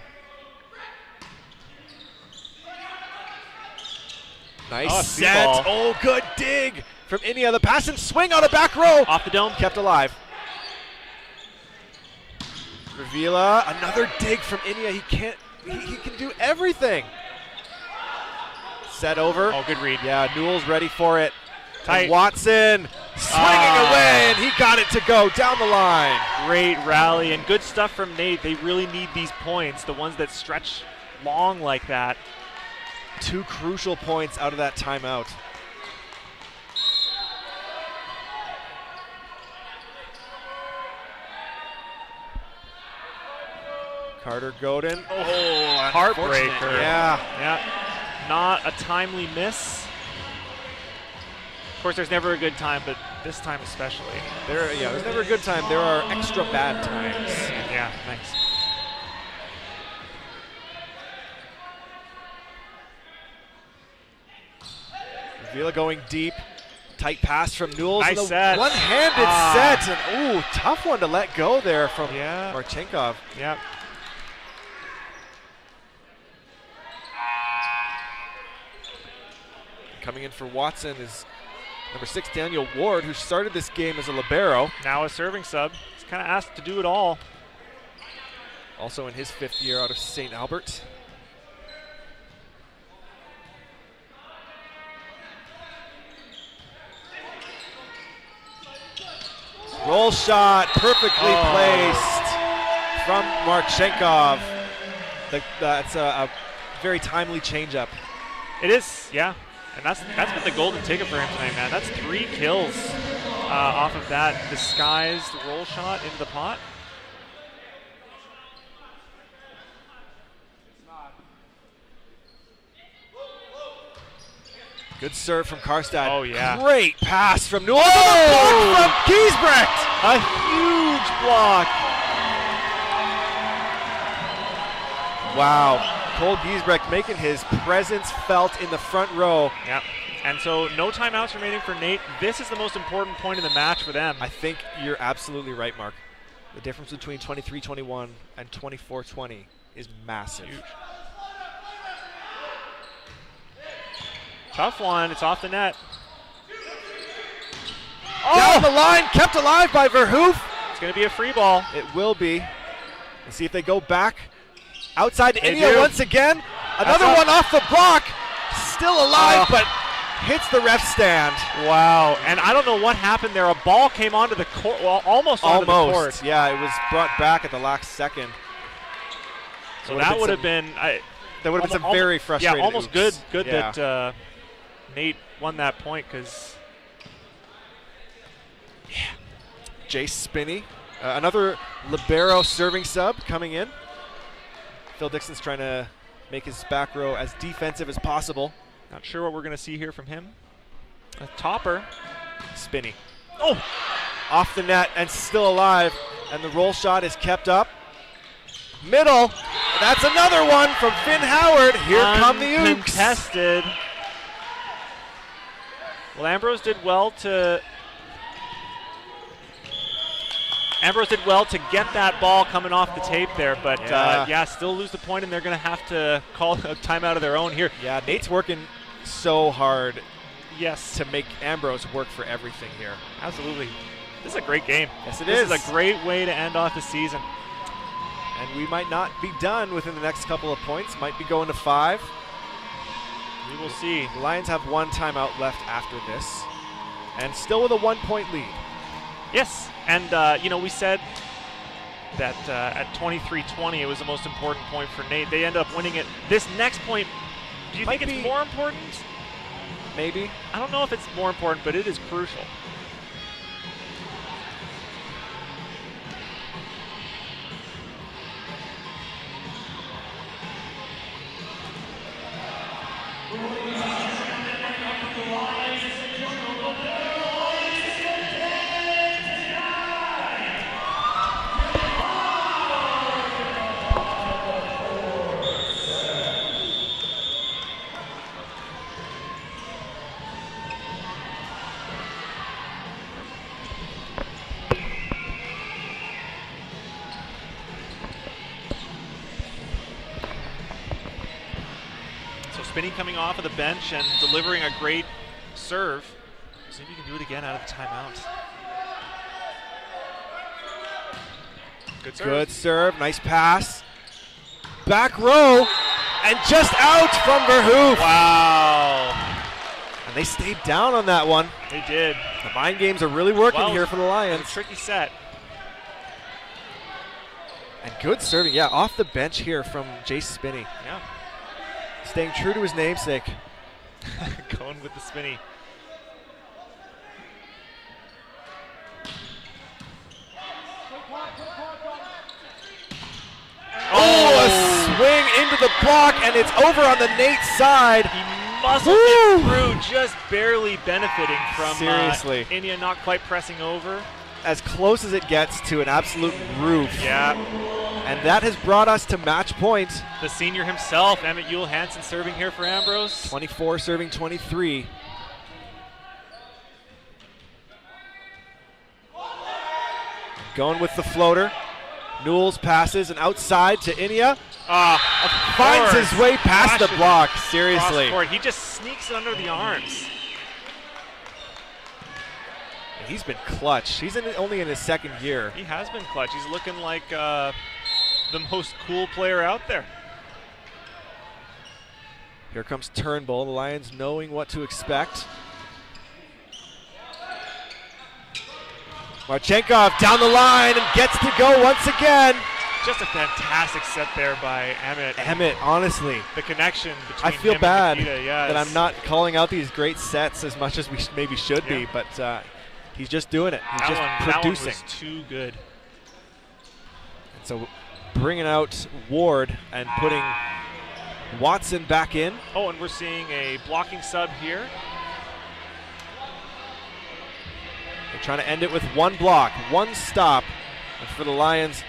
Nice set. Oh, good dig from Inya. The pass and swing on the back row. Off the dome. Kept alive. Ravila, another dig from Inya. He can do everything. Set over. Oh, good read. Yeah, Newell's ready for it. Tight. Watson swinging away, and he got it to go down the line. Great rally and good stuff from NAIT. They really need these points, the ones that stretch long like that. 2 crucial points out of that timeout. Carter Godin. Oh, heartbreaker. Yeah. Not a timely miss. Of course, there's never a good time, but this time especially. There's never a good time. There are extra bad times. Yeah, thanks. Ravila going deep. Tight pass from Newell. Nice set. One-handed set. And tough one to let go there from Marchenkov. Yep. Coming in for Watson is number 6, Daniel Ward, who started this game as a libero. Now a serving sub. He's kind of asked to do it all. Also in his 5th year out of St. Albert. Roll shot, perfectly placed from Marchenkov. That's a very timely changeup. It is, yeah. And that's been the golden ticket for him tonight, man. That's 3 kills off of that disguised roll shot into the pot. Good serve from Karstad. Oh, yeah. Great pass from Newell. Oh! From Giesbrecht. A huge block. Wow. Cole Giesbrecht making his presence felt in the front row. Yep. And so no timeouts remaining for NAIT. This is the most important point in the match for them. I think you're absolutely right, Mark. The difference between 23-21 and 24-20 is massive. Huge. Tough one. It's off the net. Down the line, kept alive by Verhoef. It's going to be a free ball. It will be. Let's see if they go back. Outside to India once again. Another one off the block. Still alive, but hits the ref stand. Wow. And I don't know what happened there. A ball came onto the court, well, almost onto the court. Yeah, it was brought back at the last second. So that would have been that would have been some very frustrating. Yeah, almost good that NAIT won that point because Jace Spinney, another libero serving sub coming in. Phil Dixon's trying to make his back row as defensive as possible. Not sure what we're going to see here from him. A topper. Spinney. Oh! Off the net and still alive. And the roll shot is kept up. Middle. That's another one from Finn Howard. Here come the Ooks. Contested. Well, Ambrose did well to get that ball coming off the tape there, but still lose the point, and they're going to have to call a timeout of their own here. Yeah, NAIT's working so hard yes, to make Ambrose work for everything here. Absolutely. This is a great game. Yes, it is. This is a great way to end off the season. And we might not be done within the next couple of points. Might be going to 5. We will see. The Lions have one timeout left after this, and still with a 1-point lead. Yes, and we said that at 23-20 it was the most important point for NAIT. They end up winning it. This next point, do you think it's more important? Maybe. I don't know if it's more important, but it is crucial. Spinney coming off of the bench and delivering a great serve. See if you can do it again out of the timeout. Good serve. Good serve. Nice pass. Back row. And just out from Verhoef. Wow. And they stayed down on that one. They did. The mind games are really working here for the Lions. It's a tricky set. And good serving. Yeah, off the bench here from Jace Spinney. Yeah. Staying true to his namesake. Going with the Spinney. Oh, a swing into the block, and it's over on the NAIT side. He muscled it through, just barely benefiting from seriously. India not quite pressing over. As close as it gets to an absolute roof. Yeah. And that has brought us to match point. The senior himself, Emmett Yule Hansen, serving here for Ambrose. 24 serving 23. Going with the floater. Newell's passes and outside to Inia. Finds his way past the block. Seriously. He just sneaks it under the arms. And he's been clutch. He's only in his second year. He has been clutch. He's looking like the most cool player out there. Here comes Turnbull. The Lions knowing what to expect. Marchenkov down the line and gets to go once again. Just a fantastic set there by Emmett. Emmett, honestly. The connection between I feel him bad and Nikita, that I'm not calling out these great sets as much as we maybe should be, but he's just doing it. He's just producing. That one was too good. And so bringing out Ward and putting Watson back in. Oh, and we're seeing a blocking sub here. They're trying to end it with one block, one stop. And for the Lions,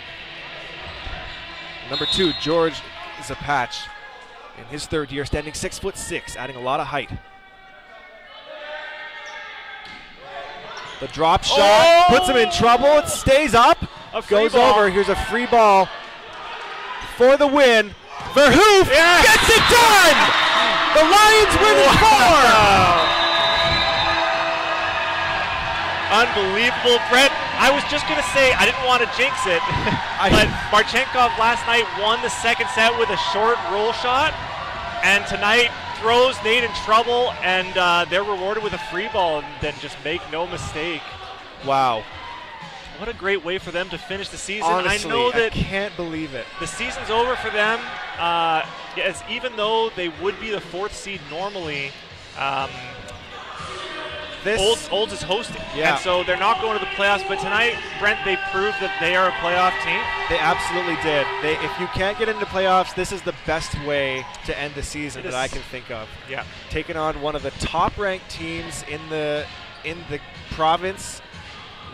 number 2, George Zapach, in his third year, standing 6'6", adding a lot of height. The drop shot puts him in trouble. It stays up, goes over. Here's a free ball for the win. Verhoef gets it done! The Lions win in 4! Unbelievable, Brett. I was just going to say, I didn't want to jinx it, but Marchenkov last night won the second set with a short roll shot, and tonight throws NAIT in trouble, and they're rewarded with a free ball, and then just make no mistake. Wow. What a great way for them to finish the season. Honestly, I know that I can't believe it. The season's over for them, as even though they would be the 4th seed normally, Olds is hosting, and so they're not going to the playoffs. But tonight, Brent, they proved that they are a playoff team. They absolutely did. If you can't get into playoffs, this is the best way to end the season that I can think of. Yeah, taking on one of the top-ranked teams in the province,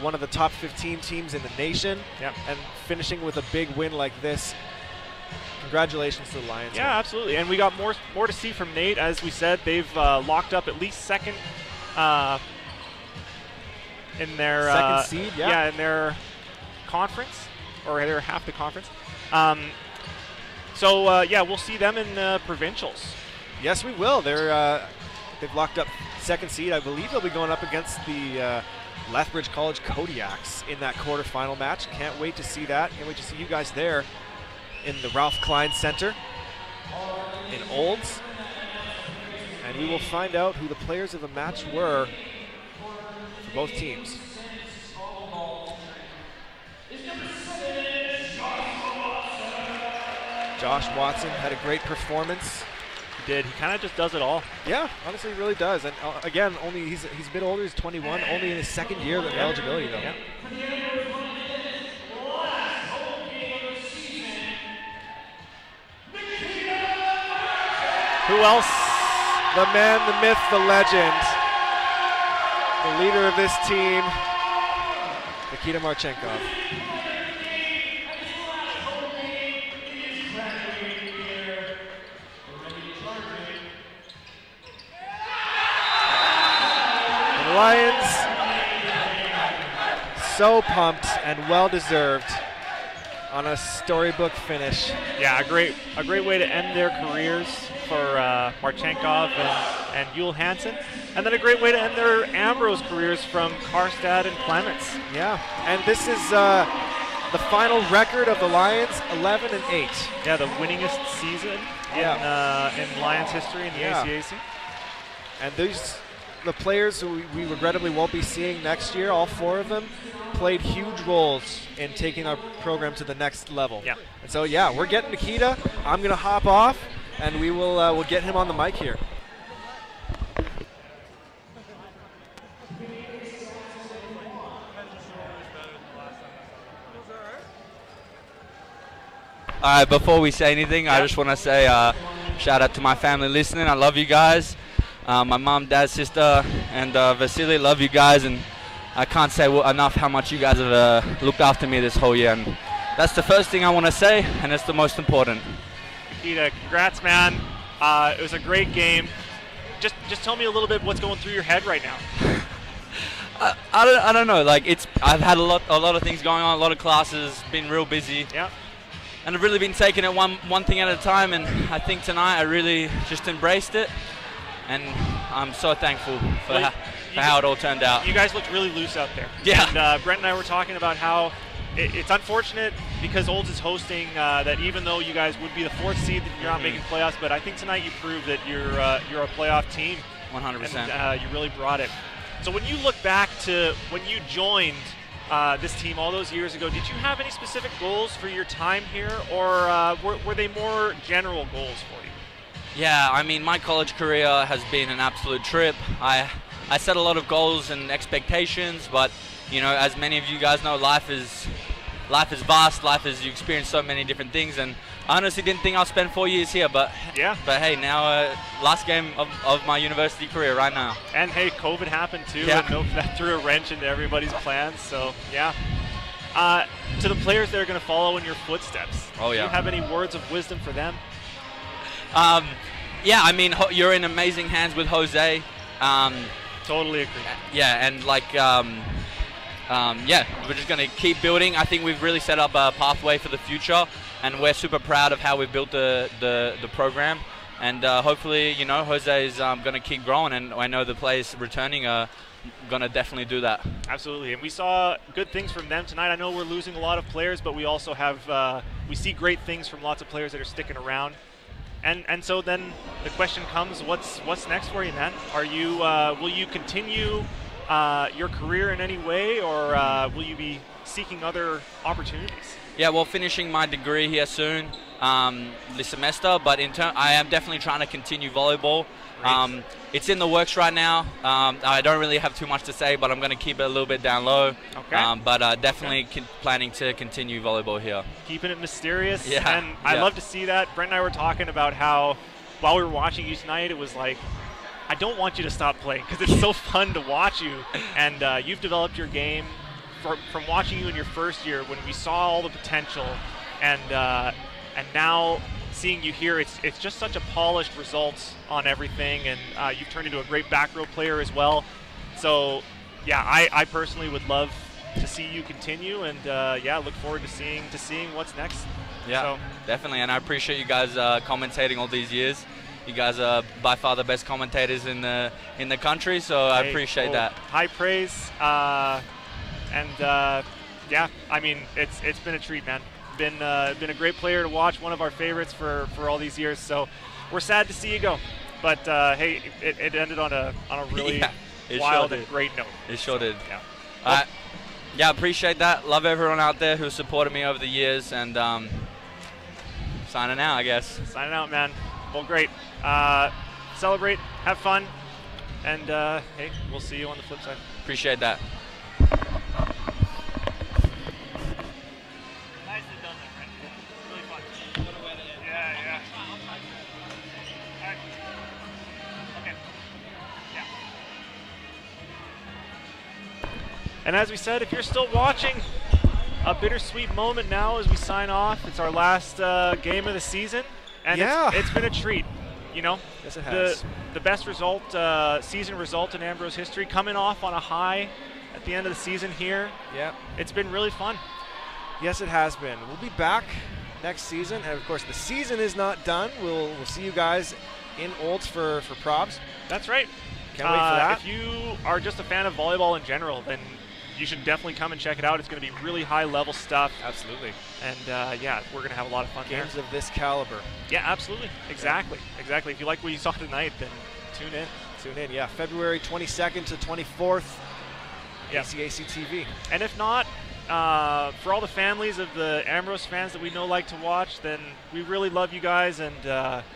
one of the top 15 teams in the nation, and finishing with a big win like this. Congratulations to the Lions. Yeah, absolutely. And we got more to see from NAIT. As we said, they've locked up at least second. In their second seed, in their conference, or they're half the conference. We'll see them in provincials. Yes, we will. They've locked up second seed. I believe they'll be going up against the Lethbridge College Kodiaks in that quarterfinal match. Can't wait to see that. Can't wait to see you guys there in the Ralph Klein Center in Olds. And we will find out who the players of the match were for both teams. Josh Watson had a great performance. He did. He kind of just does it all. Yeah, honestly, he really does. And again, he's a bit older. He's 21, only in his second year of eligibility, though. Yeah. Who else? The man, the myth, the legend, the leader of this team, Nikita Marchenkov. The Lions, so pumped and well-deserved on a storybook finish. Yeah, a great way to end their careers for Marchenkov and Yul Hansen, and then a great way to end their Ambrose careers from Karstad and Clements. Yeah, and this is the final record of the Lions, 11-8. Yeah, the winningest season in Lions history in the ACAC. And the players who we regrettably won't be seeing next year, all 4 of them, played huge roles in taking our program to the next level. Yeah. And so, we're getting Nikita. I'm going to hop off, and we'll get him on the mic here. All right, before we say anything, I just want to say shout out to my family listening. I love you guys. My mom, dad, sister, and Vasily, love you guys. And I can't say enough how much you guys have looked after me this whole year. And that's the first thing I want to say, and it's the most important. Nikita, congrats, man. It was a great game. Just tell me a little bit what's going through your head right now. I don't know. Like I've had a lot of things going on, a lot of classes, been real busy. Yeah. And I've really been taking it one thing at a time. And I think tonight I really just embraced it. And I'm so thankful for how it all turned out. You guys looked really loose out there. Yeah. And Brent and I were talking about how it's unfortunate because Olds is hosting that even though you guys would be the 4th seed, that you're not making playoffs. But I think tonight you proved that you're a playoff team. 100%. And you really brought it. So when you look back to when you joined this team all those years ago, did you have any specific goals for your time here, or were they more general goals for you? Yeah, I mean, my college career has been an absolute trip. I set a lot of goals and expectations, but as many of you guys know, life is vast. Life is, you experience so many different things, and I honestly didn't think I'll spend 4 years here, but hey, now last game of my university career right now. And hey, COVID happened too, yeah. And that threw a wrench into everybody's plans. So yeah. To the players that are going to follow in your footsteps, do you have any words of wisdom for them? Yeah, I mean, you're in amazing hands with Jose. Totally agree. Yeah, and like, yeah, we're just going to keep building. I think we've really set up a pathway for the future, and we're super proud of how we've built the program. And hopefully, you know, Jose is going to keep growing, and I know the players returning are going to definitely do that. Absolutely, and we saw good things from them tonight. I know we're losing a lot of players, but we also have we see great things from lots of players that are sticking around. And so then the question comes, what's next for you, man? Are you will you continue your career in any way, or will you be seeking other opportunities? Yeah, well, finishing my degree here soon this semester, but I am definitely trying to continue volleyball. It's in the works right now. I don't really have too much to say, but I'm going to keep it a little bit down low. Okay. But definitely planning to continue volleyball here. Keeping it mysterious. Yeah. And I love to see that. Brent and I were talking about how, while we were watching you tonight, it was like, I don't want you to stop playing because it's so fun to watch you. And you've developed your game from watching you in your first year when we saw all the potential, and now seeing you here, it's just such a polished result on everything, and you've turned into a great back row player as well. So yeah, I personally would love to see you continue, and yeah, look forward to seeing what's next. Yeah, so, definitely, and I appreciate you guys commentating all these years. You guys are by far the best commentators in the country, so I appreciate that. High praise, and yeah, I mean, it's been a treat, man. Been a great player to watch, one of our favorites for all these years. So we're sad to see you go, but hey, it ended on a really wild and great note. It sure did. Yeah. Well, yeah, appreciate that. Love everyone out there who supported me over the years, and signing out, I guess. Signing out, man. Well, great. Celebrate, have fun, and hey, we'll see you on the flip side. Appreciate that. And as we said, if you're still watching, a bittersweet moment now as we sign off. It's our last game of the season, and it's been a treat. You know, yes, it has. The best result, season result in Ambrose history, coming off on a high at the end of the season here. Yeah, it's been really fun. Yes, it has been. We'll be back next season, and of course, the season is not done. We'll see you guys in Olds for probs. That's right. Can't wait for that. If you are just a fan of volleyball in general, then you should definitely come and check it out. It's going to be really high-level stuff. Absolutely. And yeah, we're going to have a lot of fun Games there. of this caliber. Yeah, absolutely. Exactly. Exactly. If you like what you saw tonight, then tune in. Tune in, yeah. February 22nd to 24th, ACAC TV. And if not, for all the families of the Ambrose fans that we know like to watch, then we really love you guys, and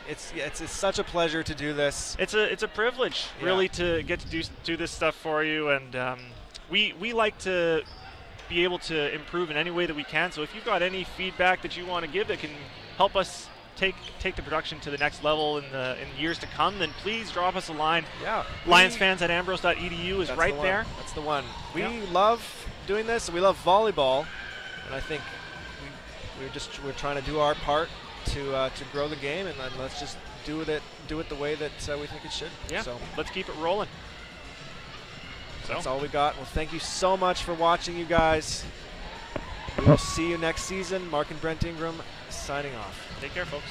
it's such a pleasure to do this. It's a privilege, really, to get to do this stuff for you, and we like to be able to improve in any way that we can. So if you've got any feedback that you want to give that can help us take the production to the next level in years to come, then please drop us a line. Yeah, lionsfans@ambrose.edu is right there. That's the one. We love doing this. We love volleyball, and I think we're trying to do our part to grow the game, and let's just do it the way that we think it should. Yeah. So let's keep it rolling. That's all we got. Well, thank you so much for watching, you guys. We will see you next season. Mark and Brent Ingram signing off. Take care, folks.